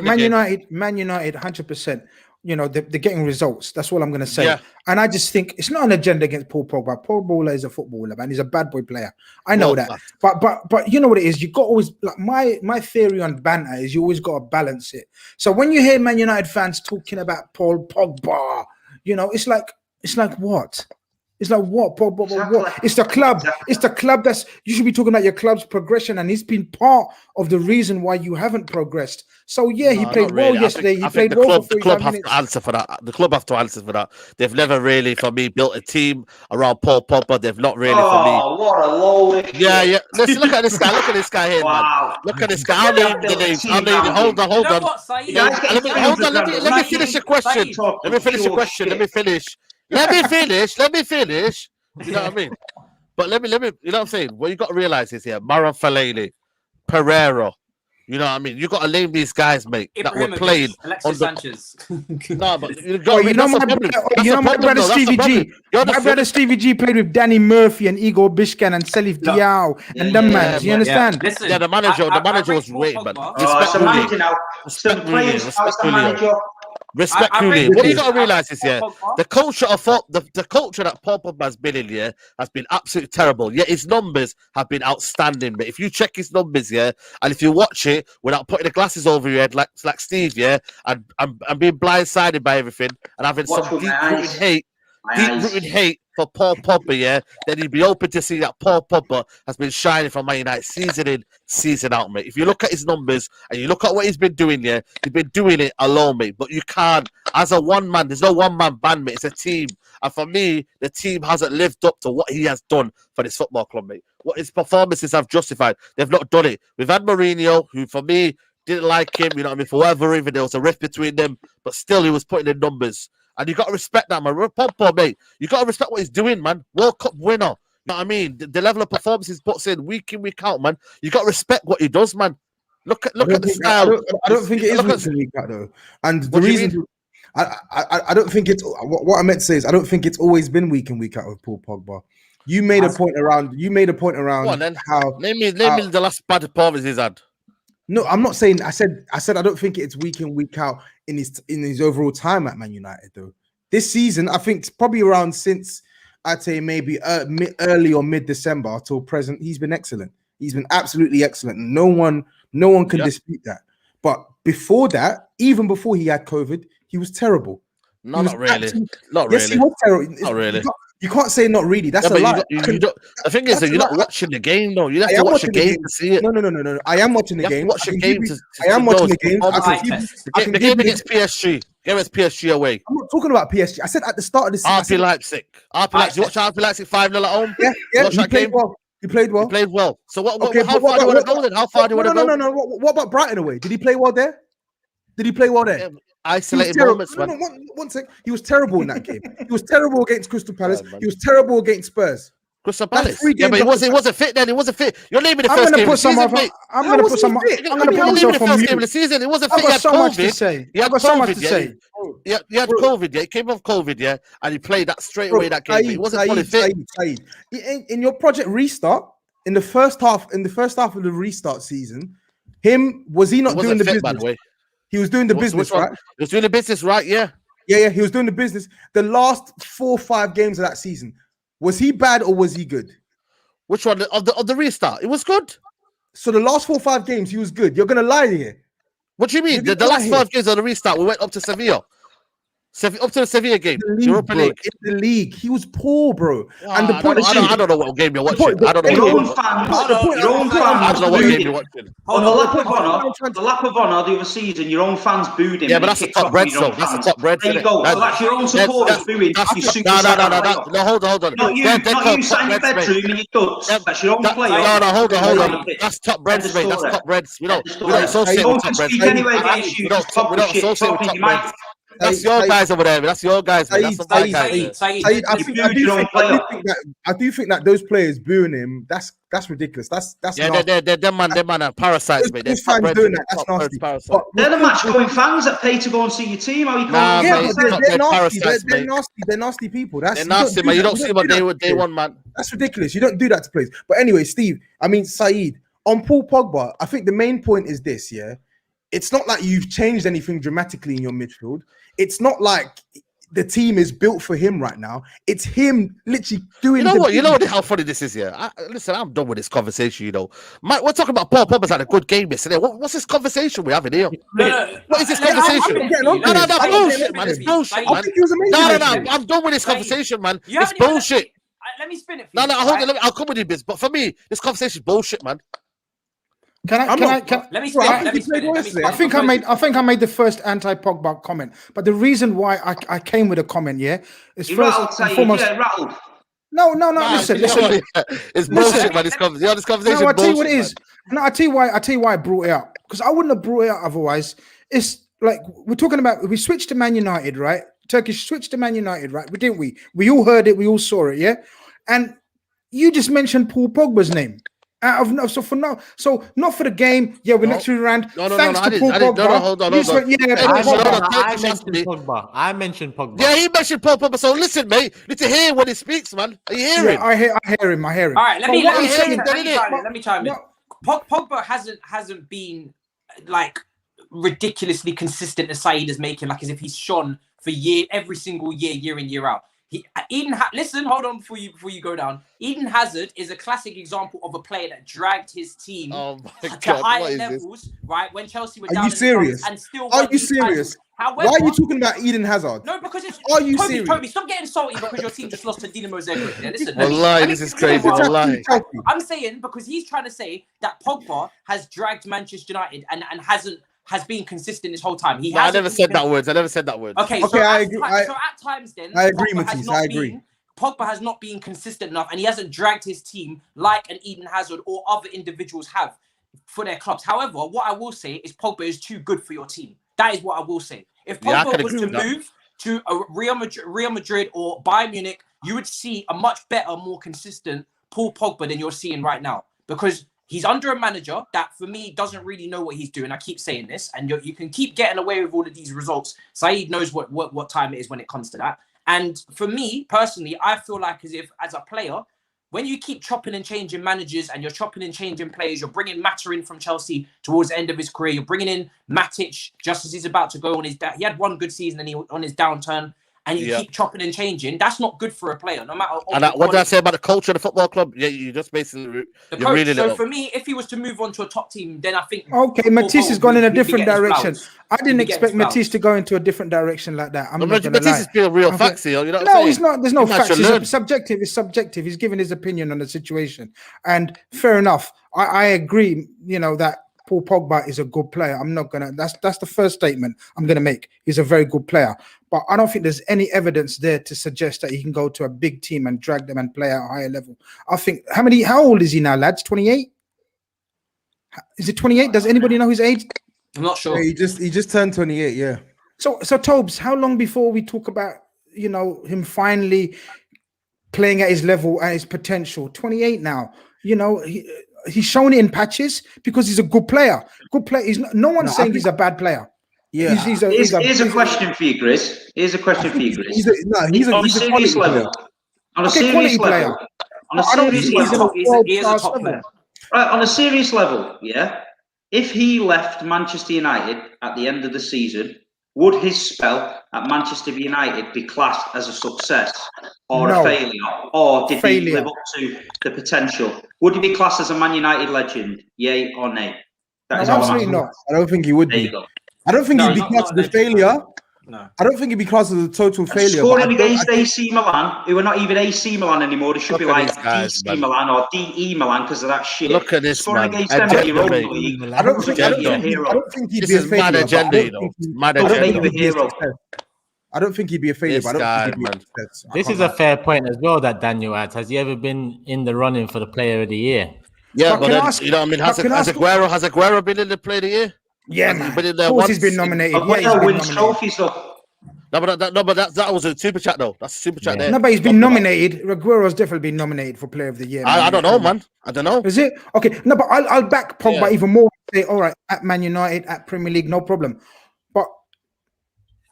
Man United, 100%. You know, they're getting results. That's all I'm going to say. Yeah. And I just think it's not an agenda against Paul Pogba. Paul Pogba is a footballer, man. He's a bad boy player. I know that. But you know what it is? You got always like my theory on banter is you always got to balance it. So when you hear Man United fans talking about Paul Pogba, you know, it's like what? It's like what? What? It's the club. It's the club that's you should be talking about your club's progression, and he's been part of the reason why you haven't progressed. So yeah, he played well yesterday. He played well for 45 minutes. The club have to answer for that. The club have to answer for that. They've never really, for me, built a team around Paul Pogba. They've not really for me. Oh, what a low! Yeah. Listen, look at this guy. Look at this guy here, man. Look at this guy. I'll name the names. Hold on. Let me finish the question. Let me finish. You know what I mean? But let me. You know what I'm saying? What you got to realize is here: Marouane Fellaini, Pereira, You know what I mean? You got to name these guys, mate, that were playing. Alexis Sanchez. No, but you Oh, you know my brother Stevie G. My brother Stevie G played with Danny Murphy and Igor Bishkan and Salif Diao and them man. You understand? Listen, Yeah, the manager was great, man. It's the manager now. Some players, how's the manager? Respect Cooley. What you got to realize is, the culture of the culture that Paul Pogba has been in, has been absolutely terrible. Yet his numbers have been outstanding. But if you check his numbers, and if you watch it without putting the glasses over your head, like Steve, and being blindsided by everything and having some deep-rooted hate for Paul Pogba, then you'd be open to see that Paul Pogba has been shining from Man United season in, season out, mate. If you look at his numbers and you look at what he's been doing, he's been doing it alone, mate. But you can't, as a one man, there's no one-man band, mate. It's a team. And for me, the team hasn't lived up to what he has done for this football club, mate. What his performances have justified, they've not done it. We've had Mourinho, who for me didn't like him, you know what I mean, for whatever reason, there was a rift between them, but still he was putting in numbers. And you got to respect that, man. Pogba, mate. You got to respect what he's doing, man. World Cup winner. You know what I mean? The level of performances he puts in week out, man. You got to respect what he does, man. Look at the style. I don't think it is week in, week out, though. And the reason I don't think it's what I meant to say is I don't think it's always been week in, week out with Paul Pogba. You made a point around how. Name me the last bad performance he's had. No, I'm not saying. I said I don't think it's week in, week out in his overall time at Man United, though. This season, I think it's probably around since I'd say maybe early or mid-December till present, he's been excellent. He's been absolutely excellent. No one can dispute that. But before that, even before he had COVID, he was terrible. No, not really. Yes, he was terrible. Not really. You can't say not really. That's a lie. The thing is that you're not watching the game, though. You have to watch the game to see it. No. I am watching the game. Watch the game. I am watching the game. The game against PSG. Game against PSG away. I'm not talking about PSG. I said at the start of the season. RB Leipzig. You watch RB Leipzig 5-0 at home? Yeah. Watch that game. He played well. He played well. So how far do you want to go then? How far do you want to go? No. What about Brighton away? Did he play well there? Yeah. Isolated moments, man. One sec. He was terrible in that game. He was terrible against Crystal Palace. He was terrible against Spurs. Crystal Palace. Yeah, but he wasn't fit then. He wasn't fit. You're naming the first game of the season, mate. I'm going to put some. I'm going to put myself on mute. Game of the season. It wasn't fit. I've got so much to say. He had COVID. He came off COVID, and he played that straight away. That game. He wasn't fully fit. In your Project Restart, in the first half of the restart season, was he not doing the business? He was doing the business, right? He was doing the business, right? Yeah. Yeah. He was doing the business. The last 4 or 5 games of that season, was he bad or was he good? Which one of the restart? It was good. So the last 4 or 5 games, he was good. You're gonna lie here. What do you mean? The last 5 games of the restart, we went up to Sevilla. Up to the Sevilla game, Europa League. In the league, he was poor, bro. And the point I don't know what game you're watching. I don't know. Your own fans. I don't know what game you're watching. On the lap of honour, the other season, your own fans booed him. Yeah, but that's the top bread, so that's the top bread. There you go. So that's your own supporters booing. No, hold on. Not you sat in your bedroom and your ducks. That's your own player. No, hold on. That's top breads, mate. That's top breads. We don't associate with top breads. We don't associate with top breads. That's your guys over there. That's your guys. I do think that those players booing him. That's ridiculous. That's them man are parasites, mate. Those fans doing that. That's nasty. They're the match-going fans that pay to go and see your team. How you they're nasty. They're nasty people. They're nasty, man. You don't see what they want, man. That's ridiculous. You don't do that to players. But anyway, Steve. Saeed, on Paul Pogba, I think the main point is this. Yeah, it's not like you've changed anything dramatically in your midfield. It's not like the team is built for him right now. It's him literally doing. You know how funny this is here. Listen, I'm done with this conversation. We're talking about Paul Pogba's had a good game yesterday. What's this conversation we're having here? What is this conversation? No, bullshit, man. It's bullshit, man. No. I'm done with this conversation, man. It's bullshit. Let me spin it. No, hold on. I'll come with you, biz. But for me, this conversation is bullshit, man. Let me spin it. I think I made the first anti-Pogba comment, but the reason why I came with a comment, is first and foremost. No. Listen. It's bullshit, man. This conversation. No, I tell you what it is. No, I tell you why I brought it up, because I wouldn't have brought it up otherwise. It's like we're talking about. We switched to Man United, right? Turkish switched to Man United, right? Didn't we? We all heard it. We all saw it, yeah. And you just mentioned Paul Pogba's name. So for now, so not for the game. Yeah, we're next to round. No, Thanks to Paul Pogba. No, hold on. I mentioned Pogba. Yeah, he mentioned Pogba. So listen, mate. You need to hear when he speaks, man. Are you hearing? Yeah, I hear him. All right, let me chime in. Pogba hasn't been like ridiculously consistent as SAEED is making, like as if he's shone for every single year in, year out. Listen, hold on before you go down. Eden Hazard is a classic example of a player that dragged his team to higher levels, right? When Chelsea were down. Are you serious? And still are you serious? However, why are you talking about Eden Hazard? No, because it's. Are you serious? Toby, stop getting salty because your team just lost to Dinamo Zagreb. Yeah, listen. This is crazy. I'm saying because he's trying to say that Pogba has dragged Manchester United and has been consistent this whole time. I never said that word. Okay, so I agree. So at times then, I agree, Matisse. I agree. Pogba has not been consistent enough, and he hasn't dragged his team like an Eden Hazard or other individuals have for their clubs. However, what I will say is Pogba is too good for your team. That is what I will say. If Pogba was to move to a Real Madrid or Bayern Munich, you would see a much better, more consistent Paul Pogba than you're seeing right now, because he's under a manager that, for me, doesn't really know what he's doing. I keep saying this, and you can keep getting away with all of these results. SAEED knows what time it is when it comes to that. And for me, personally, I feel like as a player, when you keep chopping and changing managers and you're chopping and changing players, you're bringing Mata in from Chelsea towards the end of his career. You're bringing in Matic just as he's about to go on his he had one good season and he on his downturn. And you keep chopping and changing. That's not good for a player, no matter. What did I say about the culture of the football club? Yeah, you just basically. So for me, if he was to move on to a top team, then I think. Okay, Matisse has gone in a different direction. I didn't expect Matisse to go into a different direction like that. Matisse is being real factsy. You know what I'm saying? He's not. There's no facts. It's subjective. It's subjective. He's giving his opinion on the situation, and fair enough. I agree. You know that Paul Pogba is a good player. I'm not gonna. That's the first statement I'm gonna make. He's a very good player, but I don't think there's any evidence there to suggest that he can go to a big team and drag them and play at a higher level. I think how old is he now, lads? 28? Is it 28? Does anybody know his age? I'm not sure. Yeah, he just turned 28. Yeah. So Tobes, how long before we talk about him finally playing at his level, at his potential? 28 now. He's shown it in patches because he's a good player. Good player. No one's saying he's a bad player. Yeah. Here's a question for you, Grizz. He's a serious level. On a serious level. He is a top player. Right, on a serious level, yeah. If he left Manchester United at the end of the season, would his spell at Manchester United be classed as a success or a failure? Or did he live up to the potential? Would he be classed as a Man United legend? Yay or nay? That is absolutely not. I don't think he would be. I don't think he'd be classed as a failure. No. I don't think he'd be classed as a total failure. Scoring against AC Milan, who are not even AC Milan anymore. They should be like DC Milan or DE Milan because of that shit. Look at this, scoring man. against them in your own league. I don't think he'd be a failure. Mad agenda, Mad agenda. I don't think he'd be a failure. But I don't think he'd be a success. This is a fair point as well that Daniel adds. Has he ever been in the running for the Player of the Year? Yeah, but then, you know what I mean? Has Aguero been in the Player of the Year? Yeah, man. Of course he's been nominated. Aguero wins trophies though. No, but that was a super chat though. That's a super chat there. No, but he's been nominated. Aguero's definitely been nominated for Player of the Year. I don't know, man. I don't know. Is it? Okay. No, but I'll back Pogba even more. Say, all right, at Man United, at Premier League, no problem. But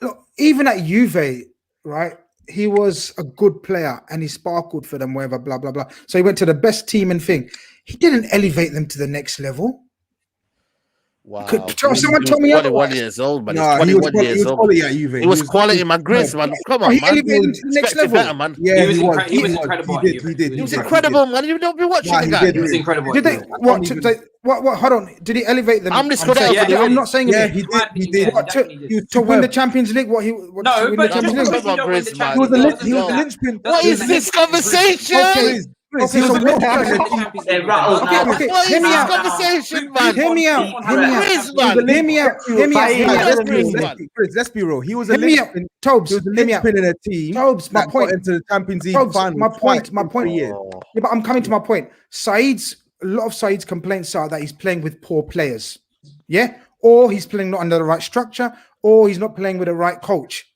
look, even at Juve, right? He was a good player and he sparkled for them, whatever, blah, blah, blah. So he went to the best team and thing. He didn't elevate them to the next level. Wow. Someone told me 21 years old, man. No, he was quality at Juve. He was quality, man. GRIZZ, man. Come on, he man. elevated to the next level. Better, man. Yeah, he was incredible. He did. He was incredible, man. You don't be watching the guy. He was incredible. Did they? What? Hold on. Did he elevate them? I'm not saying. Yeah, he did. To win the Champions League. He was the linchpin. What is this conversation? Okay, so hear me out. Let's be real. He was a linchpin. Tobes, in a team. Tobes, my point. Into the Champions League final. My point. Yeah, but I'm coming to my point. A lot of SAEED's complaints are that he's playing with poor players. Yeah, or he's playing not under the right structure, or he's not playing with the right coach.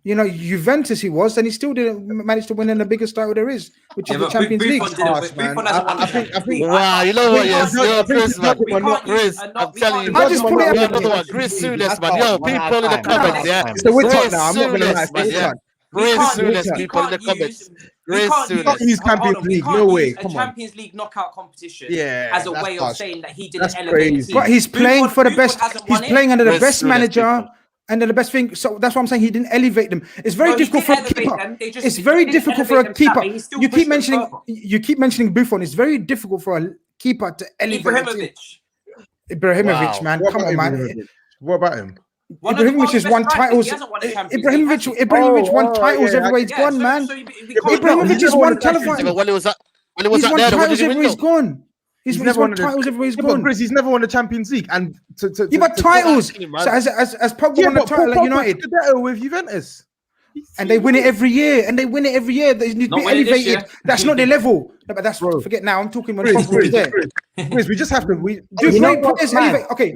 You know, Juventus he was, and he still didn't manage to win in the biggest title there is, which is the Champions League. Buffon hasn't won the Champions League. Wow, you know what? Yes, you're Chris, man. Grizz, I'm telling you. I just put it out another one. Grizz Souness, man. Yo, people in the comments, yeah. It's the winter Grizz now. I'm not gonna lie. Souness, man. Yeah. Grizz Souness, people in the comments. Grizz Souness. Use Champions League. No way. Come on. Champions League knockout competition Yeah, as a way of saying that he didn't That's elevate the crazy. team. But he's playing for the best. He's playing under the best manager. People. And then the best thing, so that's what I'm saying. He didn't elevate them. It's very difficult for a keeper. It's very difficult for a keeper. You keep mentioning Buffon. It's very difficult for a keeper to elevate. Ibrahimovic, man, come on, man. What about him? Ibrahimovic has won titles. Ibrahimovic won titles everywhere he's gone, man. Ibrahimovic has won televised. When it was that He's won there, titles everywhere he's gone. He's won titles everywhere he's gone. Grizz, he's never won the Champions League, and but titles. So as Pogba won the title at United with Juventus, and they win it every year, They need to be elevated. That's not their level. No, but that's forget now. I'm talking when Pogba was there. Grizz, we just have to. Do great players elevate? Okay,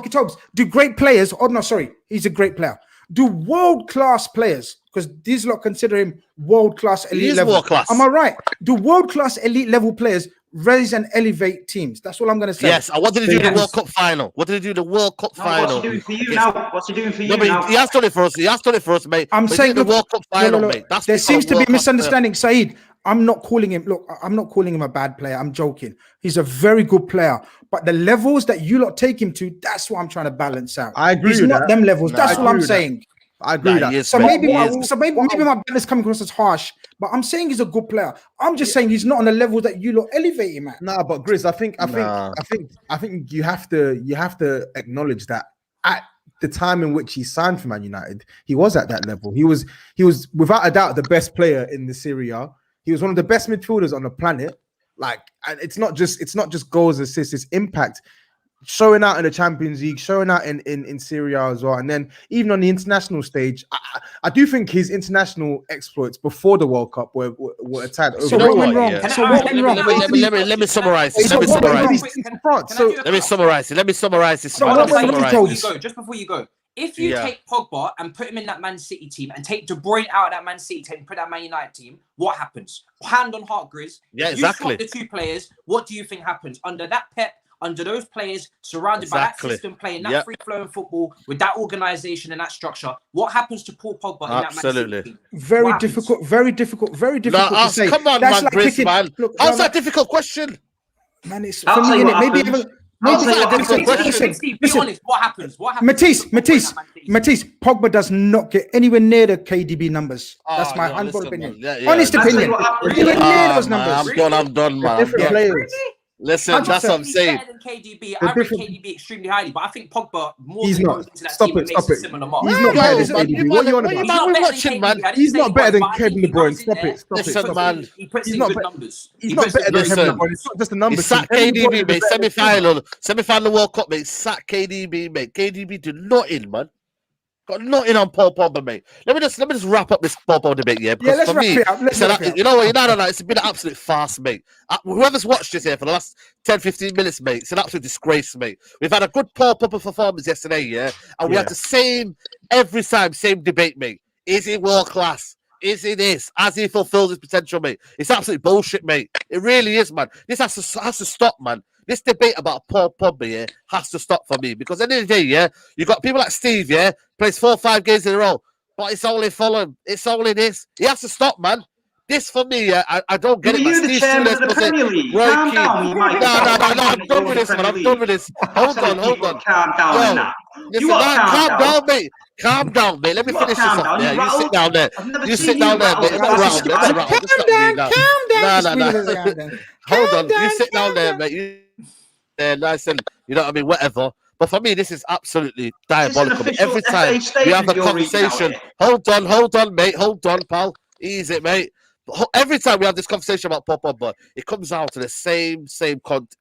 Tobs. Do great players? Oh no, sorry, he's a great player. Do world class players? Because these lot consider him world class elite level. World class. Am I right? Do world class elite level players raise and elevate teams? That's all I'm going to say. Yes. And what did he do in the World Cup final? What did he do in the World Cup final? What's he doing for you now? What's he doing for you now? He has done it for us. He has done it for us, mate. I'm saying the World Cup final, mate. There seems to be misunderstanding, SAEED. I'm not calling him. Look, I'm not calling him a bad player. I'm joking. He's a very good player, but the levels that you lot take him to, that's what I'm trying to balance out. I agree. He's not them levels. That's what I'm saying. I agree with that. So maybe my ban is coming across as harsh, but I'm saying he's a good player. I'm just saying he's not on the level that you lot elevate him at. Nah, but Grizz, I think you have to acknowledge that at the time in which he signed for Man United, he was at that level. He was without a doubt the best player in the Serie A. He was one of the best midfielders on the planet. Like, and it's not just goals, assists, it's impact. Showing out in the Champions League, showing out in Serie A as well, and then even on the international stage, I do think his international exploits before the World Cup were a tad. So what went wrong? Let me summarize this. Let me summarize this. Just before you go, if you take Pogba and put him in that Man City team and take De Bruyne out of that Man City team and put that Man United team, what happens? Hand on heart, Grizz. Yeah, exactly. You swap the two players. What do you think happens under that Pep? Under those players, surrounded by that system, playing that free-flowing football with that organization and that structure, what happens to Paul Pogba in that Man City team? Very difficult to say. Come on, that's man, Grizz, man. How's that difficult question? Man, it's for me, maybe be honest, what happens? Matisse, Pogba does not get anywhere near the KDB numbers. That's my humble opinion. Honest opinion. Anywhere near those numbers. I'm done, man. Different players. Listen, that's what I'm saying. Better than KDB. I rate KDB extremely highly, but I think Pogba more. He's not. Stop it. He's not better than KDB. What are you on about? He's not better than Kevin De Bruyne. Stop it. Listen, man. He puts in good numbers. He's not better than Kevin De Bruyne. It's not just the numbers. He sat KDB, mate. Semi-final World Cup, mate. Sat KDB, mate. KDB did nothing, man. Got nothing on Paul Pogba, mate. Let me just wrap up this Paul Pogba debate, yeah. Because let's for me, wrap it up. You know what? No. It's been an absolute farce, mate. Whoever's watched this here for the last 10, 15 minutes, mate, it's an absolute disgrace, mate. We've had a good Paul Pogba performance yesterday, yeah, and we had the same debate, mate. Is he world class? Is he this? Has he fulfilled his potential, mate? It's absolute bullshit, mate. It really is, man. This has to stop, man. This debate about Paul Pogba, yeah, has to stop for me because at the end of the day, yeah, you got people like Steve, yeah, plays 4 or 5 games in a row, but it's only Fulham, it's only this. He has to stop, man. This for me, yeah, I don't get it. You're the chairman of the Premier League. Calm down, No, I'm done with this, man. I'm done with this. Hold on. Calm down now. Calm down, mate. Let me finish this up. Yeah, you sit down there. You sit down there, mate. Calm down. Hold on. You sit down there, mate. Nice and you know what I mean, whatever. But for me, this is absolutely diabolical. Every time we have a conversation, hold on, mate. Hold on, pal. Easy, mate. Every time we have this conversation about Paul Pogba, it comes out to the same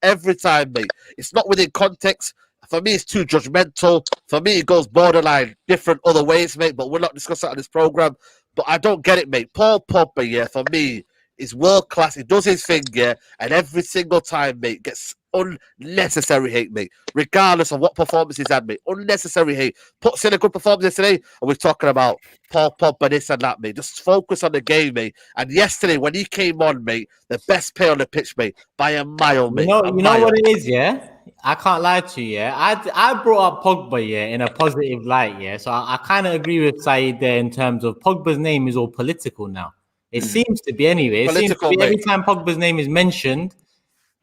every time, mate. It's not within context. For me, it's too judgmental. For me, it goes borderline different other ways, mate. But we're not discussing that on this program. But I don't get it, mate. Paul Pogba, yeah, for me, He's world class. He does his thing, yeah, and every single time, mate, gets unnecessary hate, mate. Regardless of what performance he's had, mate, unnecessary hate. Puts in a good performance yesterday, and we're talking about Paul Pogba, this and that, mate. Just focus on the game, mate. And yesterday, when he came on, mate, the best player on the pitch, mate, by a mile, mate. You know what it is, yeah? I can't lie to you, yeah? I brought up Pogba, yeah, in a positive light, yeah? So I kind of agree with Saeed there in terms of Pogba's name is all political now. It seems to be anyway. It Political, seems to be every time Pogba's name is mentioned,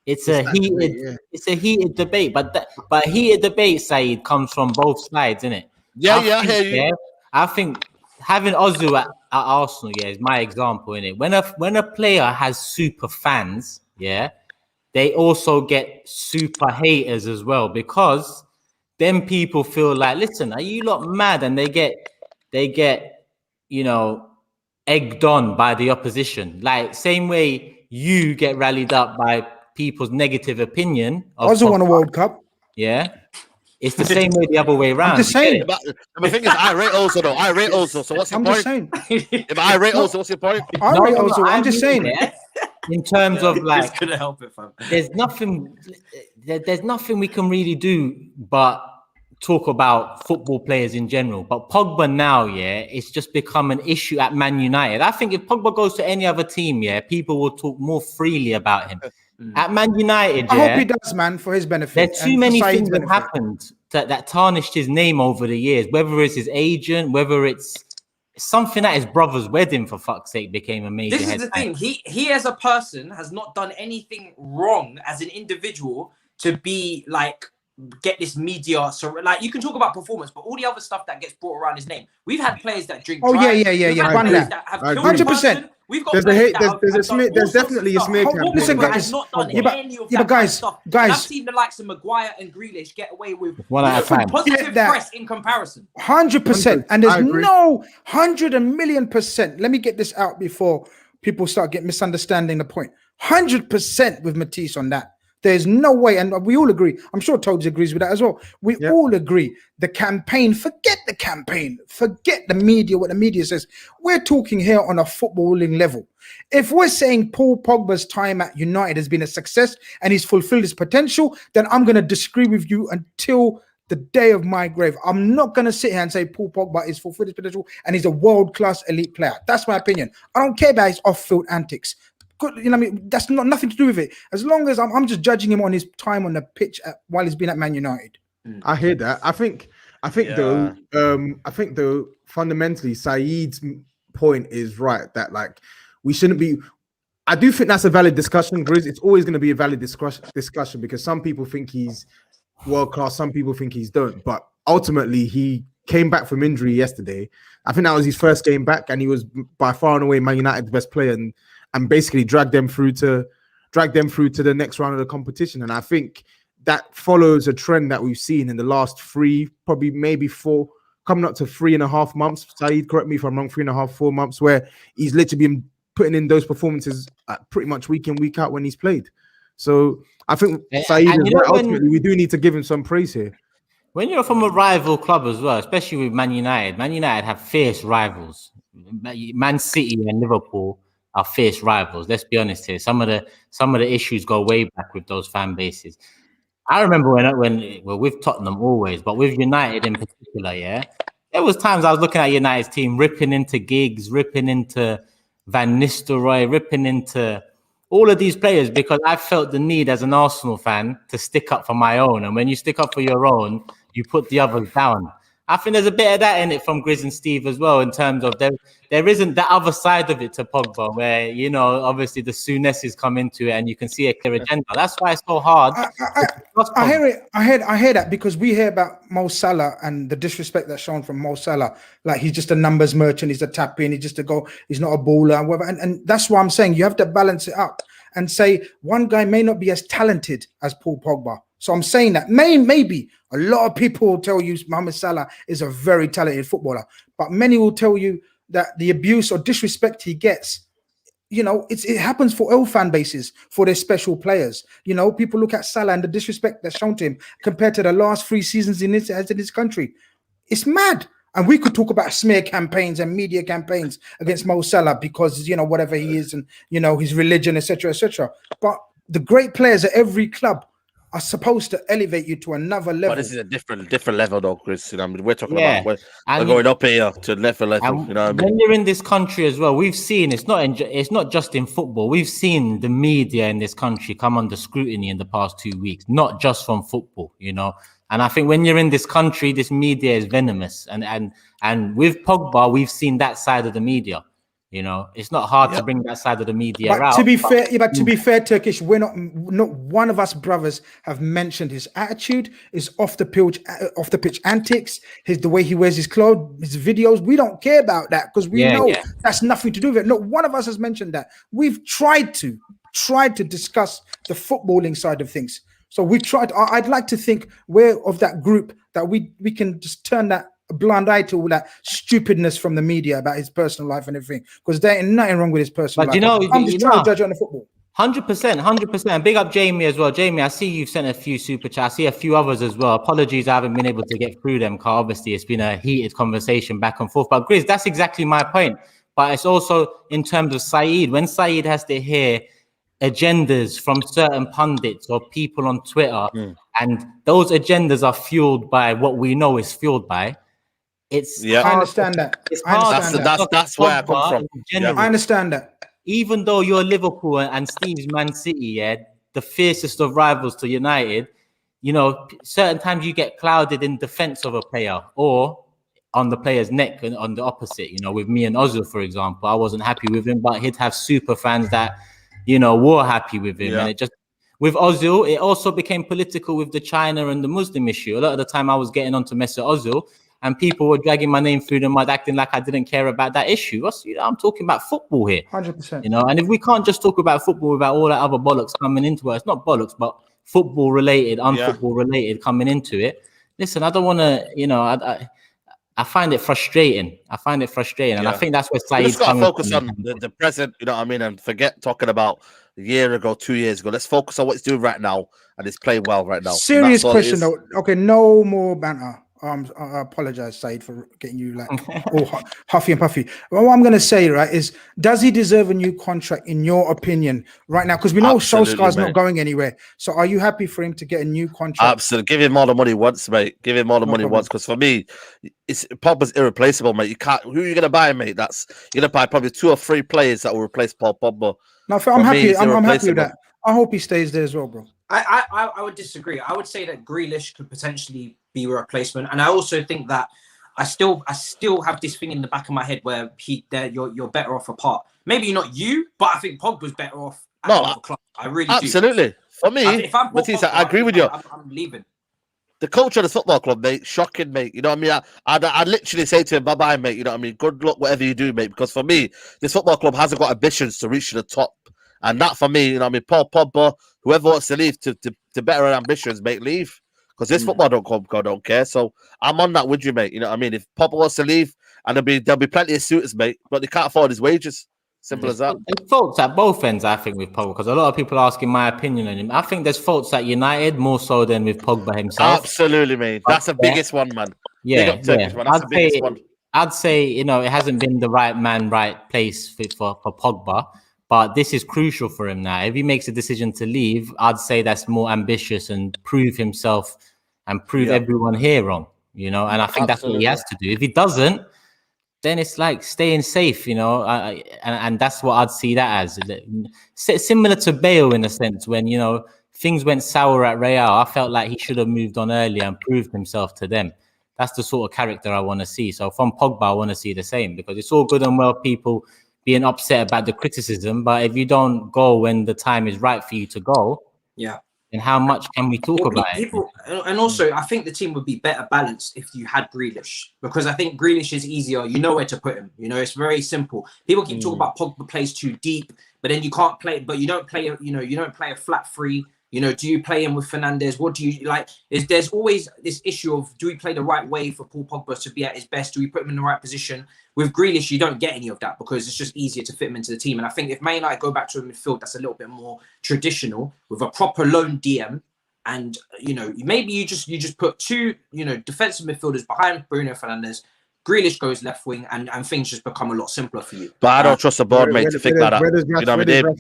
it's a heated debate. But heated debate, Saeed, comes from both sides, innit? I hear you. Yeah, I think having Ozu at Arsenal, yeah, is my example, innit? When a player has super fans, yeah, they also get super haters as well, because then people feel like, listen, are you lot mad? And they get, you know, egged on by the opposition. Like same way you get rallied up by people's negative opinion. Also won a World Cup. Yeah. It's the same way the other way around. I'm just saying. But the thing is, I rate also though. I rate also. So what's your point? Just saying. If I rate also, what's your point? I rate also. I'm just saying. Yeah, in terms of like, it's gonna help it, fam. there's nothing we can really do but talk about football players in general. But Pogba now, yeah, it's just become an issue at Man United. I think if Pogba goes to any other team, yeah, people will talk more freely about him. At Man United, yeah, I hope he does, man, for his benefit. There's too many things that happened that tarnished his name over the years, whether it's his agent, whether it's something at his brother's wedding, for fuck's sake, became a major This is the thing. He as a person has not done anything wrong as an individual to be like, get this media. So like, you can talk about performance, but all the other stuff that gets brought around his name. We've had players that drink. Oh, drive. yeah. Run that. 100%. We've got there's definitely a smear campaign. Listen, guys, has not done any of that but guys, stuff. guys, And I've seen the likes of Maguire and Grealish get away with one at a time. Positive press in comparison. 100%, and there's no 100,000,000%. Let me get this out before people start getting misunderstanding the point. 100% with Matisse on that. There's no way, and we all agree. I'm sure TOBS agrees with that as well. We all agree. The campaign, forget the campaign, forget the media, what the media says. We're talking here on a footballing level. If we're saying Paul Pogba's time at United has been a success and he's fulfilled his potential, then I'm going to disagree with you until the day of my grave. I'm not going to sit here and say Paul Pogba is fulfilled his potential and he's a world-class elite player. That's my opinion. I don't care about his off-field antics. Good, you know what I mean? That's not nothing to do with it. As long as I'm just judging him on his time on the pitch while he's been at Man United. I hear that. I think though, fundamentally, Saeed's point is right that like we shouldn't be. I do think that's a valid discussion, Grizz. It's always going to be a valid discussion because some people think he's world class, some people think he's don't. But ultimately, he came back from injury yesterday. I think that was his first game back, and he was by far and away Man United's best player, and basically dragged them through to the next round of the competition. And I think that follows a trend that we've seen in the last maybe 4, coming up to 3.5 months. Saeed, correct me if I'm wrong, 3.5, 4 months, where he's literally been putting in those performances pretty much week in, week out when he's played. So I think Saeed is right. Ultimately, we do need to give him some praise here. When you're from a rival club as well, especially with Man United have fierce rivals. Man City and Liverpool are fierce rivals. Let's be honest here. Some of the issues go way back with those fan bases. I remember when with Tottenham always, but with United in particular, yeah, there was times I was looking at United's team ripping into Giggs, ripping into Van Nistelrooy, ripping into all of these players because I felt the need as an Arsenal fan to stick up for my own. And when you stick up for your own, you put the others down. I think there's a bit of that in it from Grizz and Steve as well, in terms of there isn't that other side of it to Pogba where, you know, obviously the Souness's come into it and you can see a clear agenda. That's why it's so hard. I hear it. I hear that because we hear about Mo Salah and the disrespect that's shown from Mo Salah. Like he's just a numbers merchant, he's a tap-in, he's just a goal, he's not a baller and whatever. And that's why I'm saying you have to balance it up and say one guy may not be as talented as Paul Pogba. So I'm saying that maybe a lot of people will tell you Mohamed Salah is a very talented footballer, but many will tell you that the abuse or disrespect he gets, you know, it happens for all fan bases, for their special players. You know, people look at Salah and the disrespect that's shown to him compared to the last 3 seasons in his country. It's mad. And we could talk about smear campaigns and media campaigns against Mo Salah because, you know, whatever he is and, you know, his religion, etc., etc. But the great players at every club are supposed to elevate you to another level. But this is a different level, though, Chris. You know, I mean, we're talking about we're going up here to level. You know, what I mean? When you're in this country as well, we've seen it's not just in football. We've seen the media in this country come under scrutiny in the past 2 weeks, not just from football. You know, and I think when you're in this country, this media is venomous, and with Pogba, we've seen that side of the media. You know, it's not hard to bring that side of the media out. To be fair, Turkish, we're not one of us brothers have mentioned his attitude, his off the pitch antics, the way he wears his clothes, his videos. We don't care about that because we know that's nothing to do with it. Not one of us has mentioned that. We've tried to discuss the footballing side of things. So we tried. I'd like to think we're of that group that we can just turn that a blind eye to all that stupidness from the media about his personal life and everything, because there ain't nothing wrong with his personal life. I'm just trying to judge on the football. 100%. Big up Jamie as well. Jamie, I see you've sent a few super chats. I see a few others as well. Apologies, I haven't been able to get through them, because obviously it's been a heated conversation back and forth. But Grizz, that's exactly my point. But it's also in terms of SAEED. When SAEED has to hear agendas from certain pundits or people on Twitter, and those agendas are fueled by what we know is fueled by, I understand that. That's where I come from. I understand that. Even though you're Liverpool and Steve's Man City, the fiercest of rivals to United, you know, certain times you get clouded in defense of a player or on the player's neck and on the opposite. You know, with me and Ozil, for example, I wasn't happy with him, but he'd have super fans that, you know, were happy with him. And it just, with Ozil, it also became political with the China and the Muslim issue. A lot of the time I was getting on to Mesut Ozil, and people were dragging my name through the mud, acting like I didn't care about that issue. I'm talking about football here. 100%. You know, and if we can't just talk about football without all that other bollocks coming into it, it's not bollocks, but football related, unfootball related coming into it. Listen, I don't want to, you know, I find it frustrating. And I think that's where SAEED just got to focus on the present, you know what I mean, and forget talking about a year ago, 2 years ago. Let's focus on what he's doing right now, and he's playing well right now. Serious question though. Okay, no more banter. I apologize, Saeed, for getting you like all huffy and puffy. Well, what I'm going to say, right, is does he deserve a new contract in your opinion right now? Because we know Solskjaer's not going anywhere. So are you happy for him to get a new contract? Absolutely. Give him all the money once, mate. Give him all the money once. Because for me, Pogba's irreplaceable, mate. You can't. Who are you going to buy, mate? You're going to buy probably 2 or 3 players that will replace Paul Pogba. No, I'm happy. I'm happy with that. I hope he stays there as well, bro. I would disagree. I would say that Grealish could potentially be a replacement, and I also think that I still have this thing in the back of my head where you're better off apart. Maybe not you, but I think Pogba's better off at another club. I really do. Absolutely. For me, Matisse, I agree with you. I'm leaving. The culture of the football club, mate, shocking, mate. You know what I mean? I'd literally say to him, bye-bye, mate. You know what I mean? Good luck, whatever you do, mate. Because for me, this football club hasn't got ambitions to reach to the top. And that for me, you know what I mean? Paul Pogba, whoever wants to leave to better ambitions, mate, leave. Because this football don't care. So I'm on that with you, mate. You know what I mean? If Pogba wants to leave, and there'll be plenty of suitors, mate, but they can't afford his wages. Simple as that. There's faults at both ends, I think, with Pogba, because a lot of people are asking my opinion on him. I think there's faults at United more so than with Pogba himself. Absolutely, mate. That's the biggest one, man. That's the biggest one. I'd say, you know, it hasn't been the right man, right place for Pogba. But this is crucial for him now. If he makes a decision to leave, I'd say that's more ambitious and prove himself and prove everyone here wrong, you know. And I think that's what he has to do. If he doesn't, then it's like staying safe, you know. And that's what I'd see that as. Similar to Bale in a sense, when, you know, things went sour at Real, I felt like he should have moved on earlier and proved himself to them. That's the sort of character I want to see. So from Pogba, I want to see the same, because it's all good and well people being upset about the criticism, but if you don't go when the time is right for you to go, then how much can we talk about it? And also, I think the team would be better balanced if you had Grealish, because I think Grealish is easier. You know where to put him. You know, it's very simple. People keep talking about Pogba plays too deep, but then you can't play. But you don't play. You know, you don't play a flat 3. You know, do you play him with Fernandes? What do you like? There's always this issue of, do we play the right way for Paul Pogba to be at his best? Do we put him in the right position? With Grealish, you don't get any of that because it's just easier to fit him into the team. And I think if Man United go back to a midfield that's a little bit more traditional with a proper lone DM, and, you know, maybe you just put 2, you know, defensive midfielders behind Bruno Fernandes, Grealish goes left wing, and things just become a lot simpler for you. But I don't trust the board, mate, to think like that. You know what I mean?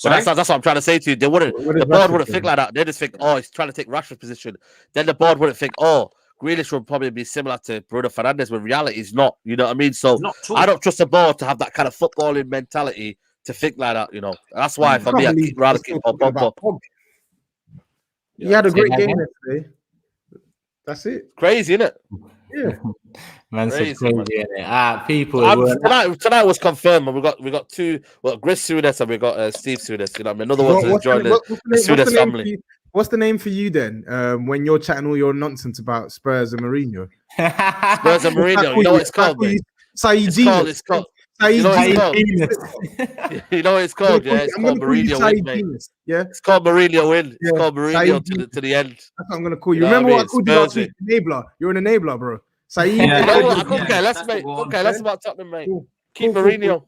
But that's what I'm trying to say to you. They wouldn't. The board wouldn't think like that. They just think, oh, he's trying to take Rashford's position. Then the board wouldn't think, oh, Grealish would probably be similar to Bruno Fernandes. When reality is not. You know what I mean? So I don't trust the board to have that kind of footballing mentality to think like that. You know, that's why for me, I'd rather keep Pogba. He had a great game yesterday. That's it. Crazy, isn't it? Yeah. Man, crazy, innit? People. Tonight was confirmed. We got two. Well, GRIZZ Souness and we got Steve Souness. You know, another one to join the Souness family. What's the name for you then? When you're chatting all your nonsense about Spurs and Mourinho. Spurs and Mourinho. You know what it's called, mate? SAEED. It's called. You know what it's called? Yeah, it's called Mourinho win, mate. Yeah, it's called Mourinho win. It's called Mourinho to the end. That's what I'm gonna call you. Remember what I called you last week? Enabler. You're an enabler, bro. SAEED. Okay, let's about Tottenham, mate. Keep Mourinho. All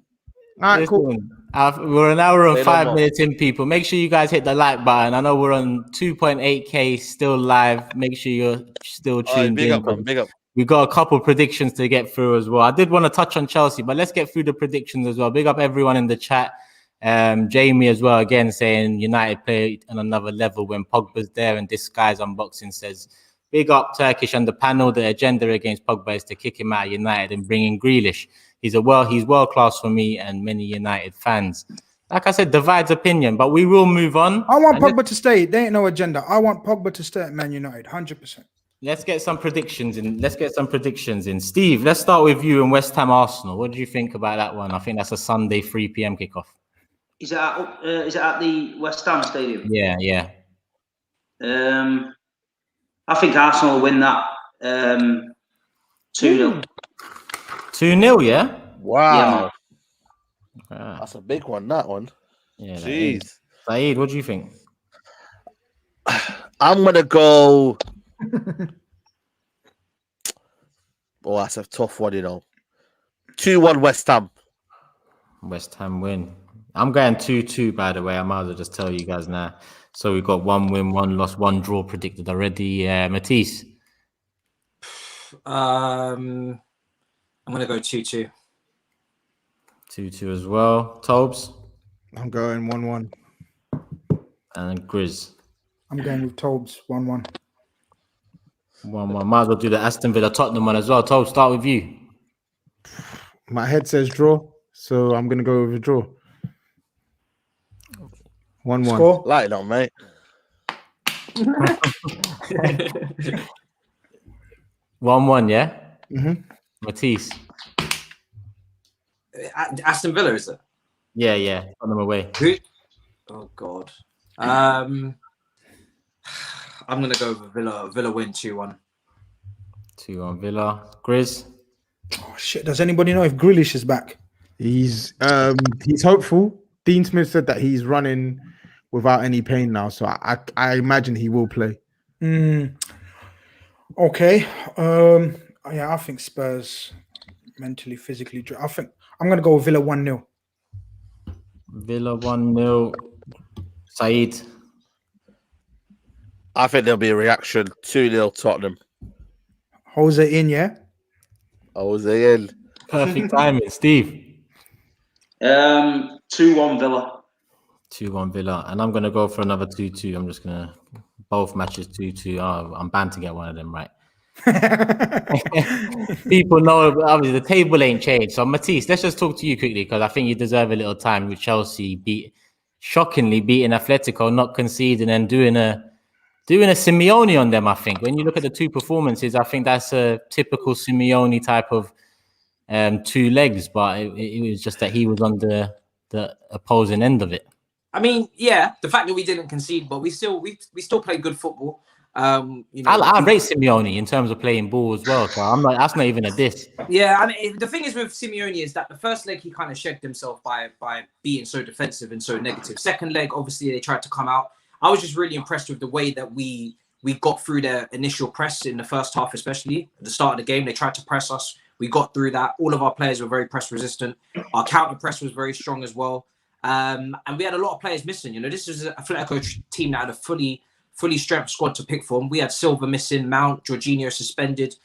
right, cool. We're an hour and 5 minutes in, people. Make sure you guys hit the like button. I know we're on 2.8K still live. Make sure you're still tuned in. Big up. We've got a couple predictions to get through as well. I did want to touch on Chelsea, but let's get through the predictions as well. Big up everyone in the chat. Jamie as well, again, saying United played on another level when Pogba's there, and this guy's unboxing says, big up Turkish and the panel. The agenda against Pogba is to kick him out of United and bring in Grealish. He's world class for me and many United fans. Like I said, divides opinion, but we will move on. I want Pogba to stay. There ain't no agenda. I want Pogba to stay at Man United, 100%. Let's get some predictions in. Steve, let's start with you and West Ham Arsenal. What do you think about that one? I think that's a Sunday 3 p.m. kickoff. Is it at the West Ham Stadium? Yeah. I think Arsenal will win that 2-0. 2-0, yeah? Wow. That's a big one, that one. Yeah. Jeez. SAEED, what do you think? I'm going to go... Oh, that's a tough one, you know. 2-1 West Ham. West Ham win. I'm going 2-2, by the way. I might as well just tell you guys now. So we've got 1 win, 1 loss, 1 draw predicted already. Matisse? I'm going to go 2-2. 2-2 as well. TOBS? I'm going 1-1. And GRIZZ? I'm going with TOBS, 1-1. 1-1. Might as well do the Aston Villa Tottenham one as well. TOBS, start with you. My head says draw, so I'm going to go with a draw. 1-1. Score? Light it on, mate. 1-1, yeah? Mm-hmm. Matisse? Aston Villa, is it? Yeah. On them away. Oh, God. I'm going to go with Villa. Villa win 2-1. 2-1 Villa. GRIZZ? Oh, shit. Does anybody know if Grealish is back? He's hopeful. Dean Smith said that he's running without any pain now, so I imagine he will play. Okay. Yeah, I think Spurs mentally, physically. I think I'm going to go with Villa 1-0. Villa 1-0. SAEED? I think there'll be a reaction. 2-0 Tottenham. Jose in, yeah? Jose in. Perfect timing. Steve? 2-1 Villa. 2-1 Villa. And I'm going to go for another 2-2. I'm just going to... Both matches 2-2. Oh, I'm bound to get one of them right. People know, obviously, the table ain't changed. So, Matisse, let's just talk to you quickly because I think you deserve a little time with Chelsea shockingly beating Atletico, not conceding and doing a Simeone on them. I think when you look at the two performances, I think that's a typical Simeone type of 2 legs, but it was just that he was on the opposing end of it. I mean, yeah, the fact that we didn't concede, but we still played good football. I rate Simeone in terms of playing ball as well. So that's not even a diss. Yeah, I mean, the thing is with Simeone is that the first leg he kind of shagged himself by being so defensive and so negative. Second leg, obviously they tried to come out. I was just really impressed with the way that we got through their initial press in the first half, especially at the start of the game. They tried to press us. We got through that. All of our players were very press resistant. Our counter press was very strong as well. And we had a lot of players missing. You know, this is a Atletico team that had a fully strength squad to pick from. We had Silva missing, Mount, Jorginho suspended.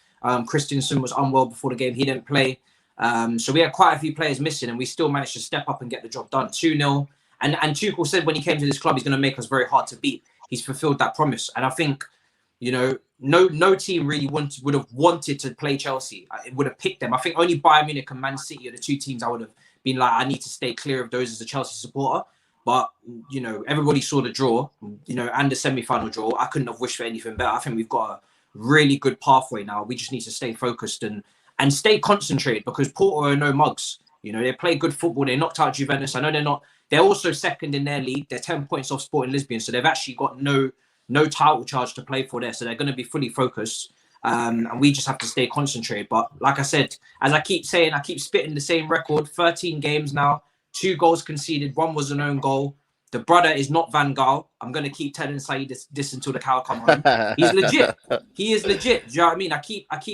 Christensen was unwell before the game. He didn't play. So we had quite a few players missing, and we still managed to step up and get the job done. 2-0. And Tuchel said when he came to this club, he's going to make us very hard to beat. He's fulfilled that promise. And I think, you know, no team really would have wanted to play Chelsea. It would have picked them. I think only Bayern Munich and Man City are the two teams I would have been like, I need to stay clear of those as a Chelsea supporter. But, you know, everybody saw the draw, you know, and the semi-final draw. I couldn't have wished for anything better. I think we've got a really good pathway now. We just need to stay focused and stay concentrated, because Porto are no mugs. You know, they play good football. They knocked out Juventus. I know they're not. They're also second in their league. They're 10 points off Sporting Lisbon. So they've actually got no title charge to play for there. So they're going to be fully focused. And we just have to stay concentrated. But like I said, as I keep saying, I keep spitting the same record. 13 games now, 2 goals conceded. 1 was an own goal. The brother is not Van Gaal. I'm going to keep telling Saeed this until the cow come home. He's legit. He is legit. Do you know what I mean? I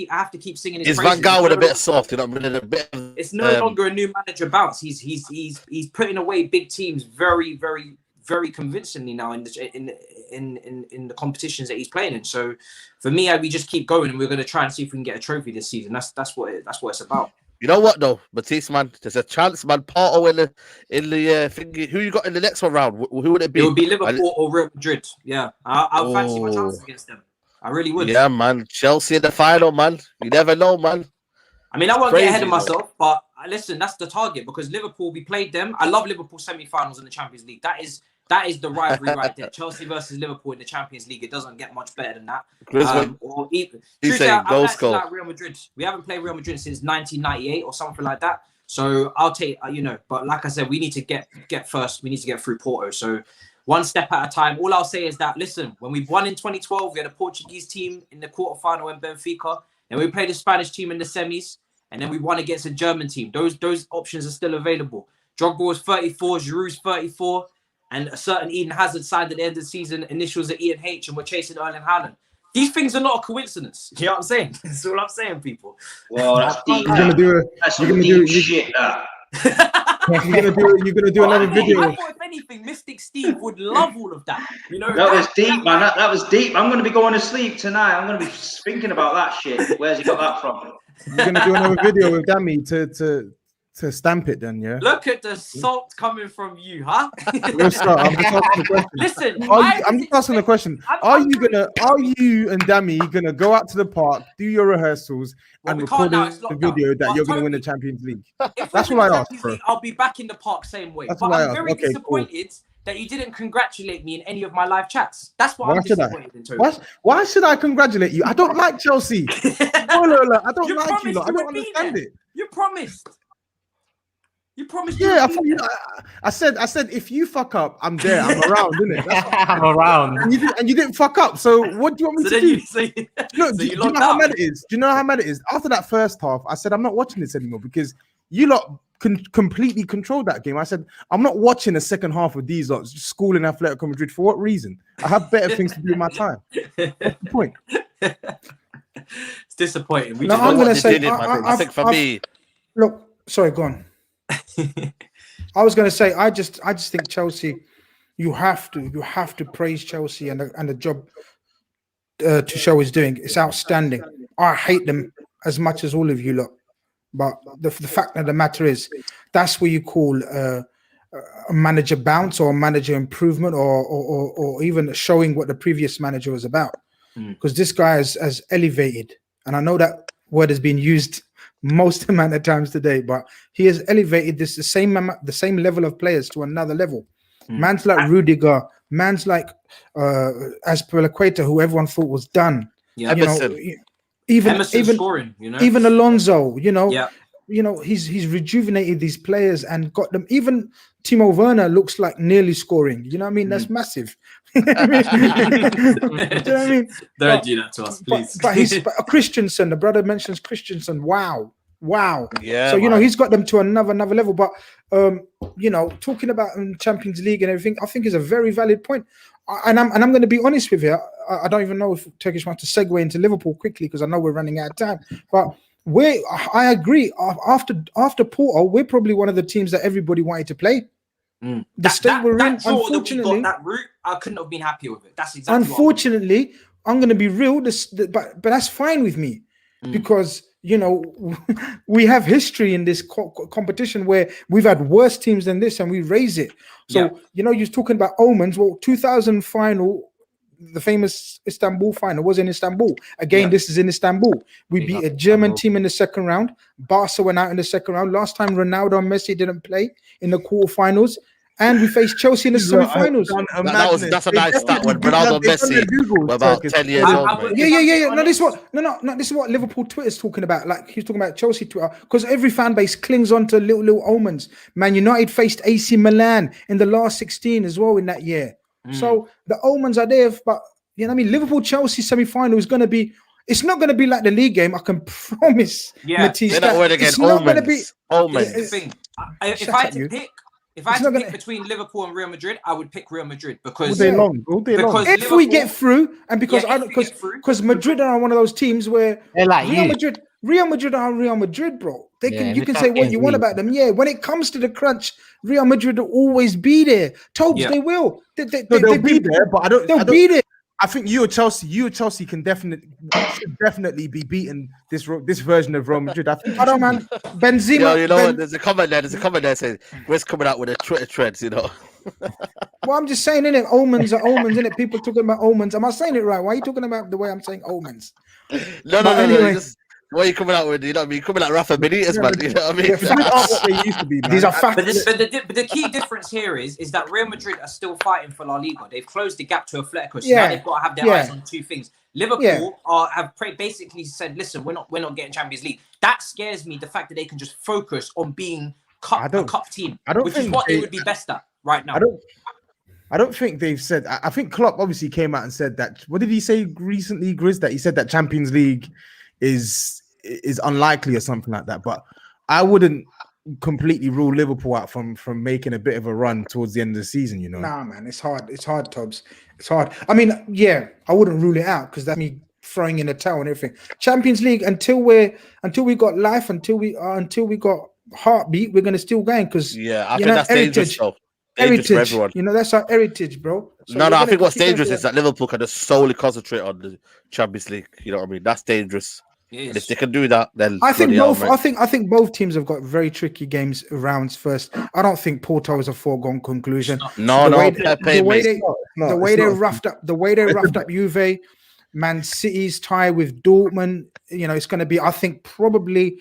have to keep singing his praises. Is Van Gaal with a bit of soft? You know, a bit. It's no longer a new manager bounce. He's putting away big teams very, very, very convincingly now in the competitions that he's playing in. So for me, we just keep going, and we're going to try and see if we can get a trophy this season. That's what it's about. You know what though, Matisse, man, there's a chance, man. Porto in the thingy. Who you got in the next one round? Who would it be? It would be Liverpool or Real Madrid. Yeah, I fancy my chances against them. I really would. Yeah, man. Chelsea in the final, man. You never know, man. I mean, I won't get ahead of myself, but listen, that's the target, because Liverpool, we played them. I love Liverpool semi-finals in the Champions League. That is the rivalry right there. Chelsea versus Liverpool in the Champions League. It doesn't get much better than that. Or even like Real Madrid. We haven't played Real Madrid since 1998 or something like that. So I'll take, you know, but like I said, we need to get first. We need to get through Porto. So one step at a time. All I'll say is that, listen, when we won in 2012, we had a Portuguese team in the quarterfinal in Benfica. And we played a Spanish team in the semis. And then we won against a German team. Those options are still available. Drogba was 34, Giroud's 34. And a certain Eden Hazard signed at the end of the season, initials at E&H, and we're chasing Erling Haaland. These things are not a coincidence. You know what I'm saying? That's all I'm saying, people. Well, that's deep. You're gonna do shit. You're gonna do another video. I thought, if anything, Mystic Steve would love all of that. You know, that was deep, man. That was deep. I'm gonna be going to sleep tonight. I'm gonna be thinking about that shit. Where's he got that from? You're gonna do another video with Dammy to stamp it, then, yeah. Look at the salt coming from you, huh? I'm just asking the question. Listen, I'm just asking the question. Are you and Dammy gonna go out to the park, do your rehearsals, and record the video that you're gonna win the Champions League? That's what I asked, bro. I'll be back in the park same way. But I'm very disappointed that you didn't congratulate me in any of my live chats. That's what I'm disappointed in. Why should I congratulate you? I don't like Chelsea. Spoiler alert, I don't like you. I don't understand it. You promised. You promised. Yeah, I said if you fuck up, I'm there. I'm around, innit? I'm around. And you didn't fuck up. So what do you want me to do? Look, do you know how mad it is? Do you know how mad it is? After that first half, I said I'm not watching this anymore, because you lot completely controlled that game. I said I'm not watching the second half of these lots schooling Atletico Madrid. For what reason? I have better things to do with my time. What's the point? It's disappointing. I'm going to say, I think for me, look. Sorry, go on. I was going to say, I just think Chelsea. You have to praise Chelsea and the job Tuchel is doing. It's outstanding. I hate them as much as all of you lot, but the fact of the matter is, that's what you call a manager bounce or a manager improvement, or even showing what the previous manager was about. Because this guy has elevated, and I know that word has been used most amount of times today, but he has elevated the same level of players to another level. Man's like Rudiger, man's like Aspirations, who everyone thought was done. Yeah, you know, even scoring, you know, even Alonso, you know, yeah. You know, he's rejuvenated these players and got them. Even Timo Werner looks like nearly scoring. You know what I mean? That's massive. Do you know what I mean? Don't do that to us, please. But Christensen, the brother mentions Christensen. Wow. Yeah. So you know, he's got them to another level. But you know, talking about Champions League and everything, I think is a very valid point. And I'm going to be honest with you. I don't even know if Turkish wants to segue into Liverpool quickly, because I know we're running out of time. But I agree. After Porto, we're probably one of the teams that everybody wanted to play. The state we're in, unfortunately, that route, I couldn't have been happier with it. That's exactly. Unfortunately, I'm going to be real. But that's fine with me. because we have history in this competition where we've had worse teams than this and we raise it. So you're talking about omens. Well, 2000 final, the famous Istanbul final was in Istanbul. Again, this is in Istanbul. We beat a German team in the second round. Barca went out in the second round. Last time Ronaldo and Messi didn't play in the quarterfinals. And we faced Chelsea in the semi-finals. That's a nice stat when Ronaldo and Messi were about 10 years old. Yeah. No, this is what Liverpool Twitter's talking about. Like he's talking about Chelsea Twitter, because every fan base clings on to little omens. Man United faced AC Milan in the last 16 as well in that year. So the omens are there, but Liverpool Chelsea semi-final is going to be. It's not going to be like the league game. I can promise. Matisse, they're not winning again. It's not going to be omens. If I had to pick. If I had to pick between Liverpool and Real Madrid, I would pick Real Madrid because all day long. If we get through, and because Madrid are one of those teams where Real Madrid are Real Madrid, bro. You can say what you want about them. Yeah, when it comes to the crunch, Real Madrid will always be there. TOBS, they will. They'll be there, but they'll be there. I think you or Chelsea should definitely be beating this version of Real Madrid. I think. I don't, man. Benzema. There's a comment there saying Grizz coming out with a Twitter threads. Well, I'm just saying, innit? Omens are omens, innit? People talking about omens. Am I saying it right? Why are you talking about the way I'm saying omens? No. What are you coming out with? You know what I mean? Coming like Rafa Benitez, man. You know what I mean? These aren't what they used to be, man. These are facts. But the key difference here is that Real Madrid are still fighting for La Liga. They've closed the gap to Atletico, so now they've got to have their eyes on two things. Liverpool have basically said, listen, we're not getting Champions League. That scares me, the fact that they can just focus on being a cup team, which is what they would be best at right now. I don't think they've said. I think Klopp obviously came out and said that. What did he say recently, Grizz? That he said that Champions League is unlikely or something like that. But I wouldn't completely rule Liverpool out from making a bit of a run towards the end of the season. Nah, man, it's hard. It's hard, TOBS. It's hard. I mean, I wouldn't rule it out because that's me throwing in a towel and everything. Champions League until we got life, until we got heartbeat, we're gonna still going because I think that's dangerous though. Heritage for everyone. That's our heritage, bro. So I think what's dangerous is that Liverpool can just solely concentrate on the Champions League. You know what I mean? That's dangerous. And if they can do that, then I think both teams have got very tricky rounds first. I don't think Porto is a foregone conclusion. The way they roughed up Juve, Man City's tie with Dortmund. It's going to be. I think probably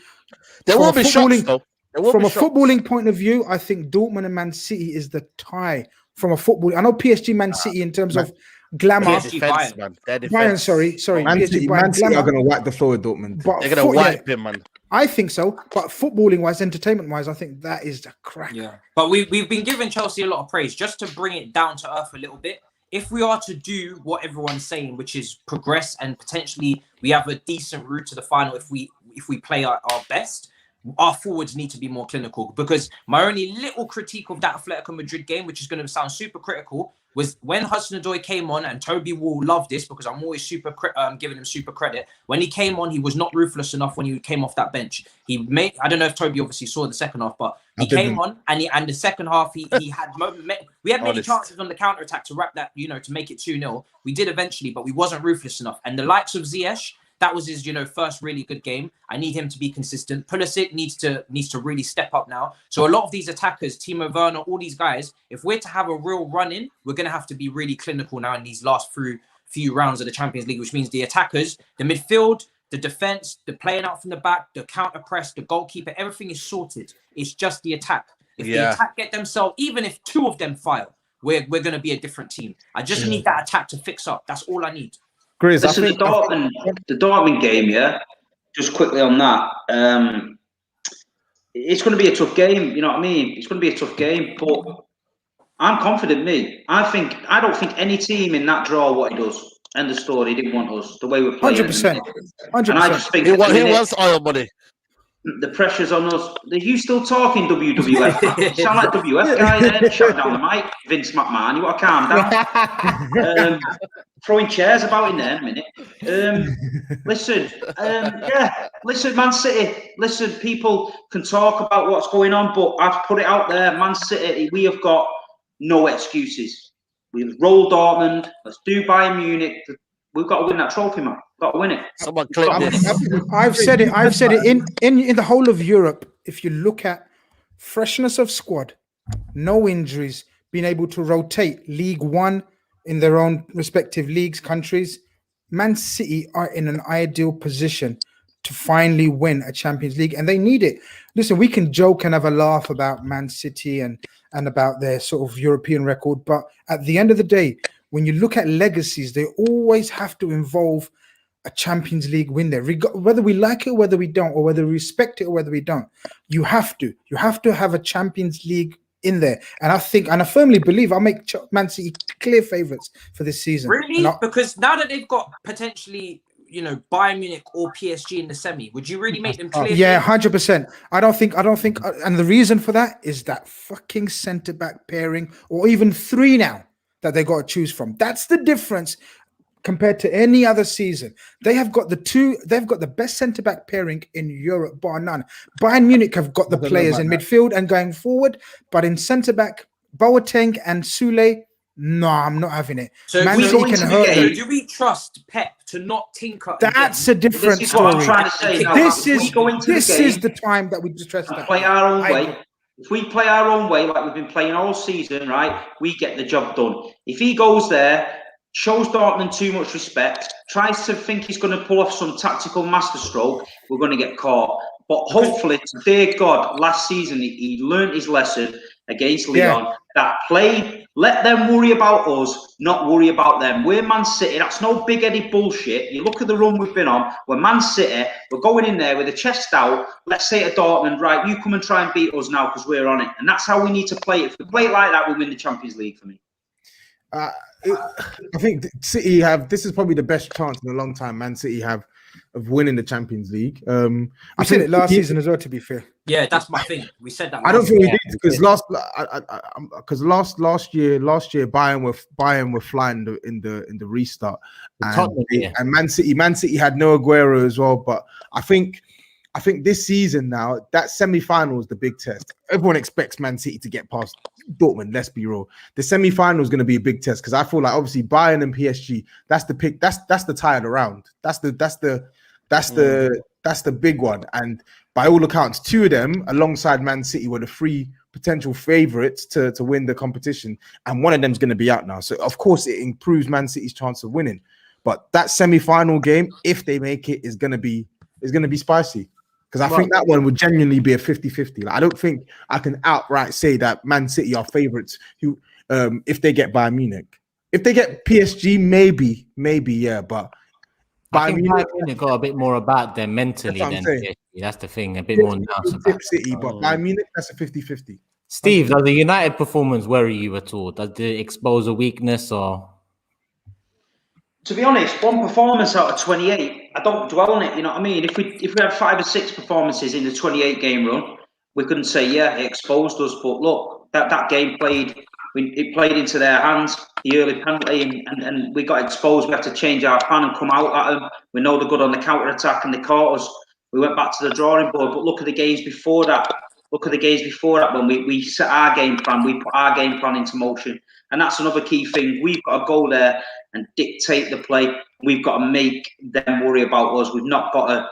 there will be shocks though. From a footballing point of view, I think Dortmund and Man City is the tie. From a football, I know PSG, Man City in terms of glamour. Bayern, sorry. Man City are going to wipe the floor with Dortmund. But they're going to wipe him, man. I think so, but footballing wise, entertainment wise, I think that is the crack. Yeah, but we've been giving Chelsea a lot of praise. Just to bring it down to earth a little bit, if we are to do what everyone's saying, which is progress and potentially we have a decent route to the final, if we play our best, our forwards need to be more clinical. Because my only little critique of that Atletico Madrid game, which is going to sound super critical, was when Hudson-Odoi came on, and Toby will love this because I'm always giving him super credit. When he came on, he was not ruthless enough when he came off that bench. I don't know if Toby obviously saw the second half, but he came on and the second half he had we had many chances on the counter attack to wrap that, to make it 2-0. We did eventually, but we wasn't ruthless enough. And the likes of Ziyech, that was his, first really good game. I need him to be consistent. Pulisic needs to really step up now. So a lot of these attackers, Timo Werner, all these guys, if we're to have a real run in, we're going to have to be really clinical now in these last few rounds of the Champions League, which means the attackers, the midfield, the defense, the playing out from the back, the counter press, the goalkeeper, everything is sorted. It's just the attack. If the attack get themselves, even if two of them file, we're going to be a different team. I just need that attack to fix up. That's all I need. GRIZZ, listen, the Dortmund game, just quickly on that. It's going to be a tough game, you know what I mean? It's going to be a tough game, but I'm confident, I don't think any team in that draw what he does. End of story, he didn't want us, the way we're playing. 100%. And I just think he wants oil money. The pressure's on us. Are you still talking WWF? You sound like WF guy then. Shut down the mic. Vince McMahon, you got to calm down. Throwing chairs about in there in a minute. Listen, Man City. Listen, people can talk about what's going on, but I've put it out there. Man City, we have got no excuses. We'll roll Dortmund. Let's do Bayern Munich. We've got to win that trophy, man. Got to win it. Someone clip this. I've said it in the whole of Europe. If you look at freshness of squad, no injuries, being able to rotate League One in their own respective leagues, countries, Man City are in an ideal position to finally win a Champions League, and they need it. Listen, we can joke and have a laugh about Man City and about their sort of European record, but at the end of the day, when you look at legacies, they always have to involve a Champions League win there, whether we like it or whether we don't, or whether we respect it or whether we don't. You have to have a Champions League in there, and I think, and I firmly believe, I'll make Man City clear favourites for this season. Really? Because now that they've got potentially, you know, Bayern Munich or PSG in the semi, would you really make them clear? Yeah, 100%. I don't think, and the reason for that is that fucking centre back pairing, or even three now that they got to choose from. That's the difference compared to any other season. They've got the best centre back pairing in Europe, bar none. Bayern Munich have got the players in midfield and going forward, but in centre back, Boateng and Sule, no, I'm not having it. So Man City can hurt them. Do we trust Pep to not tinker? That's a different This is story. what I'm trying to say now. This If is the time that we stress that. Play our own way. If we play our own way, like we've been playing all season, right, we get the job done. If he goes there, shows Dortmund too much respect, tries to think he's going to pull off some tactical masterstroke, we're going to get caught. But hopefully, dear God, last season he learned his lesson against Leon. Yeah. That play, let them worry about us, not worry about them. We're Man City. That's no big-headed bullshit. You look at the run we've been on. We're Man City. We're going in there with a chest out. Let's say to Dortmund, right, you come and try and beat us now because we're on it. And that's how we need to play it. If we play it like that, we win the Champions League for me. I think City have, this is probably the best chance in a long time Man City have of winning the Champions League. I said it last season as well, to be fair. Yeah, that's my thing. We said that. I don't think we did because last year Bayern were flying in the restart, and Man City had no Aguero as well. But I think this season now, that semi-final is the big test. Everyone expects Man City to get past Dortmund. Let's be real. The semi-final is going to be a big test because I feel like obviously Bayern and PSG. That's the pick. That's the tie of the round. That's the big one. And by all accounts, two of them alongside Man City were the three potential favourites to win the competition, and one of them's going to be out now. So of course it improves Man City's chance of winning. But that semi-final game, if they make it, is going to be spicy. Because I think that one would genuinely be a 50-50. Like, I don't think I can outright say that Man City are favourites who, if they get Bayern Munich. If they get PSG, maybe, yeah. But I think Bayern Munich got a bit more about them mentally than PSG. That's the thing, a bit more nervous about City, but Bayern Munich, that's a 50-50. Steve, does the United performance worry you at all? Does it expose a weakness or? To be honest, one performance out of 28, I don't dwell on it. You know what I mean? If we had 5 or 6 performances in the 28 game run, we couldn't say, yeah, it exposed us. But look, that game it played into their hands, the early penalty, and we got exposed. We had to change our plan and come out at them. We know they're good on the counter attack, and they caught us. We went back to the drawing board. But look at the games before that. When we set our game plan, we put our game plan into motion. And that's another key thing. We've got to go there and dictate the play. We've got to make them worry about us. We've not got to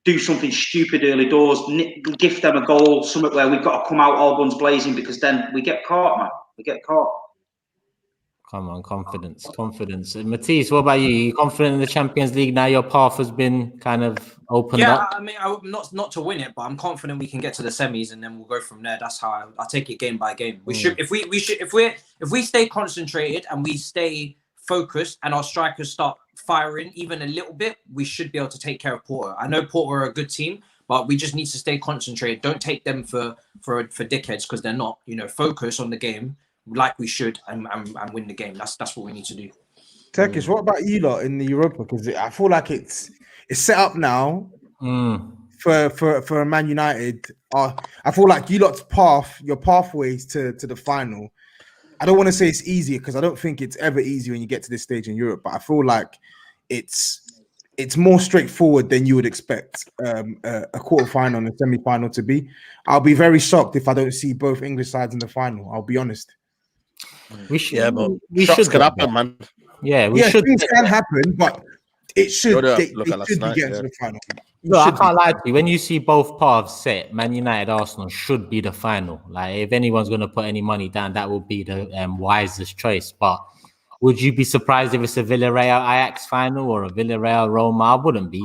do something stupid early doors, gift them a goal, something where we've got to come out all guns blazing, because then we get caught, man. We get caught. Come on, confidence. And Matisse, what about you? Are you confident in the Champions League now? Your path has been kind of opened up. Yeah, I mean, not to win it, but I'm confident we can get to the semis and then we'll go from there. That's how I take it game by game. We should, if we stay concentrated and we stay focused and our strikers start firing even a little bit, we should be able to take care of Porto. I know Porto are a good team, but we just need to stay concentrated. Don't take them for dickheads, because they're not. You know, focus on the game like we should and win the game. That's what we need to do. Turkish, what about you lot in the Europa? Because I feel like it's set up now for a Man United. I feel like you lot's your pathways to the final. I don't want to say it's easier, because I don't think it's ever easy when you get to this stage in Europe, but I feel like it's more straightforward than you would expect a quarterfinal and a semi-final to be. I'll be very shocked if I don't see both English sides in the final. I'll be honest. We should, but shots could happen, man. Yeah, we should. Things can happen, but it should. They Look at last should be night, getting yeah. to the final. No, I can't lie to you. When you see both paths set, Man United, Arsenal should be the final. Like, if anyone's going to put any money down, that would be the wisest choice. But would you be surprised if it's a Villarreal Ajax final or a Villarreal Roma? I wouldn't be.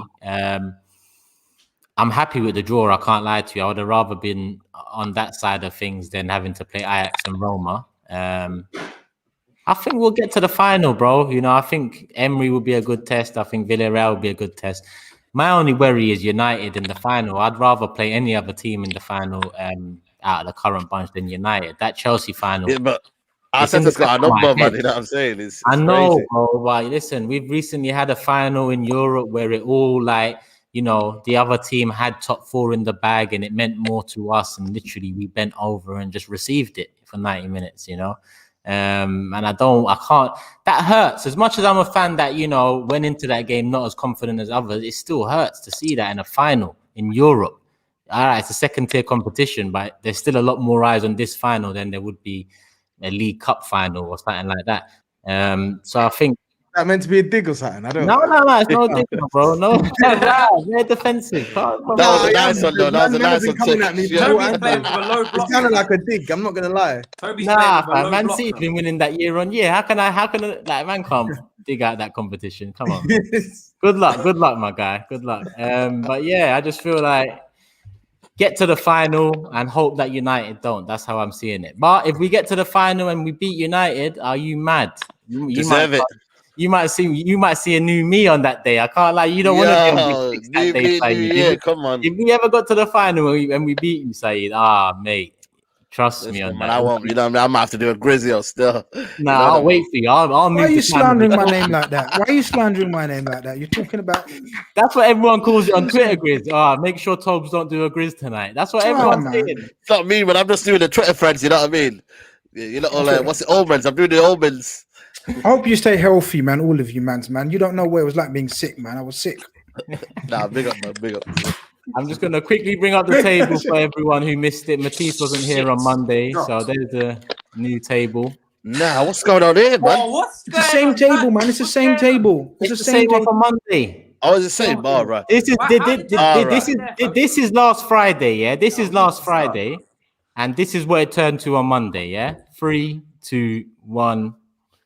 I'm happy with the draw. I can't lie to you. I would have rather been on that side of things than having to play Ajax and Roma. I think we'll get to the final, bro. You know, I think Emery will be a good test. I think Villarreal will be a good test. My only worry is United in the final. I'd rather play any other team in the final out of the current bunch than United. That Chelsea final. Yeah, but Arteta's got a number, man. You know what I'm saying? It's I know, crazy. bro. But listen, we've recently had a final in Europe where it all the other team had top 4 in the bag and it meant more to us. And literally we bent over and just received it for 90 minutes, and I can't, that hurts. As much as I'm a fan that, went into that game not as confident as others, it still hurts to see that in a final in Europe. All right, it's a second tier competition, but there's still a lot more eyes on this final than there would be a League Cup final or something like that. So I think that meant to be a dig or something? I don't know. No, it's no dig, bro. No, they're defensive. That was a nice one, though. That was a nice one. Coming at me, Toby's playing with a low block. It sounded like a dig. I'm not gonna lie. Man City's been winning that year on year. How can man can't dig out that competition? Come on. Good luck, my guy. Good luck. But yeah, I just feel like get to the final and hope that United don't. That's how I'm seeing it. But if we get to the final and we beat United, are you mad? You deserve it. You might see a new me on that day. I can't lie. You don't want to be on Big Six that day, Saeed. Yeah, come on. If we ever got to the final and we beat you, Saeed, mate, trust me on that. I won't. I might have to do a GRIZZ still. Nah, I'll wait for you. I'll move. Why are you slandering my name like that? Why are you slandering my name like that? You're talking about. That's what everyone calls it on Twitter, GRIZZ. Make sure TOBS don't do a GRIZZ tonight. That's what everyone's saying. It's not me, but I'm just doing the Twitter friends. You know what I mean? You know, what's it? Omens. I'm doing the omens. I hope you stay healthy, man. All of you, man. You don't know what it was like being sick, man. I was sick. Nah, big up, man. Big up. I'm just going to quickly bring up the table for everyone who missed it. Matisse wasn't here on Monday, so there's the new table. Nah, what's going on here, man? It's the same table, man. It's the same table. It's the same one for Monday. Oh, it's the same bar, right? This is last Friday, yeah? This is last Friday, and this is what it turned to on Monday, yeah? 3, 2, 1.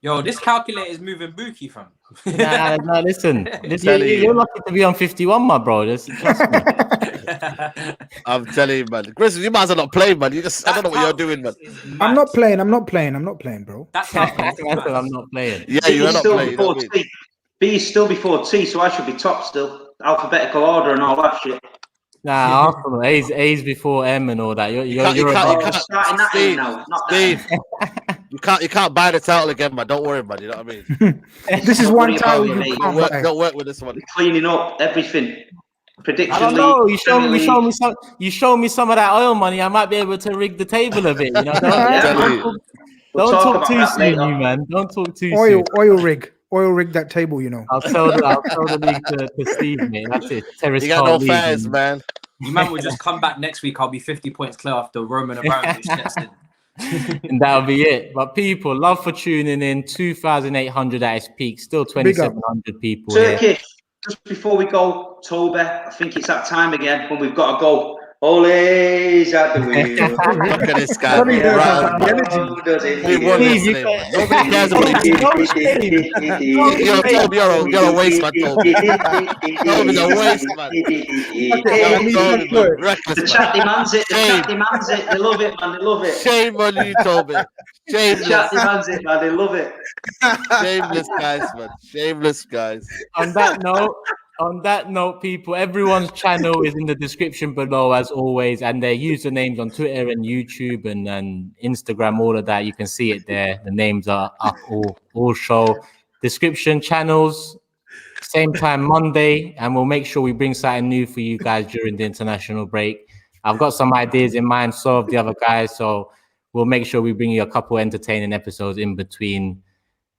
Yo, this calculator is moving Buki from. No, listen. You're lucky to be on 51, my bro. Trust me. I'm telling you, man. Chris, you might as well not play, man. I don't know what you're doing, man. I'm not playing, bro. That's I'm not playing. Yeah, you're not playing. B is still before T, so I should be top still. Alphabetical order and all that shit. Nah, Arsenal. A's before M and all that. Steve. You can't buy the title again, man. Don't worry, man. You know what I mean? This is one title you can't buy. Don't work with this one. Cleaning up everything. Prediction. I don't know. You show me some of that oil money. I might be able to rig the table a bit. You know. Don't talk too soon, you man. Don't talk too soon. Oil rig that table. You know. I'll tell the league to Steve, mate. That's it. Terrace you got no fans, man. You man will just come back next week. I'll be 50 points clear after Roman Abramovich steps in. And that'll be it. But people, love for tuning in. 2,800 at its peak, still 2,700 people. Turkish, just before we go, Toby, I think it's that time again when we've got to go. Ole's at the wheel. Look at this guy. Nobody cares about Toby, you're a waste, man, Toby. Toby's a waste, man. The chat demands it. They love it, man. They love it. Shame on you, Toby. Shameless. The chat demands it, man. They love it. Shameless guys, man. Shameless guys. On that note, people, everyone's channel is in the description below, as always, and their usernames on Twitter and YouTube and Instagram, all of that. You can see it there. The names are up all show. Description, channels, same time Monday, and we'll make sure we bring something new for you guys during the international break. I've got some ideas in mind, so have the other guys, so we'll make sure we bring you a couple entertaining episodes in between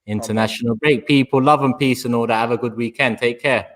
international break. People, love and peace and all that. Have a good weekend. Take care.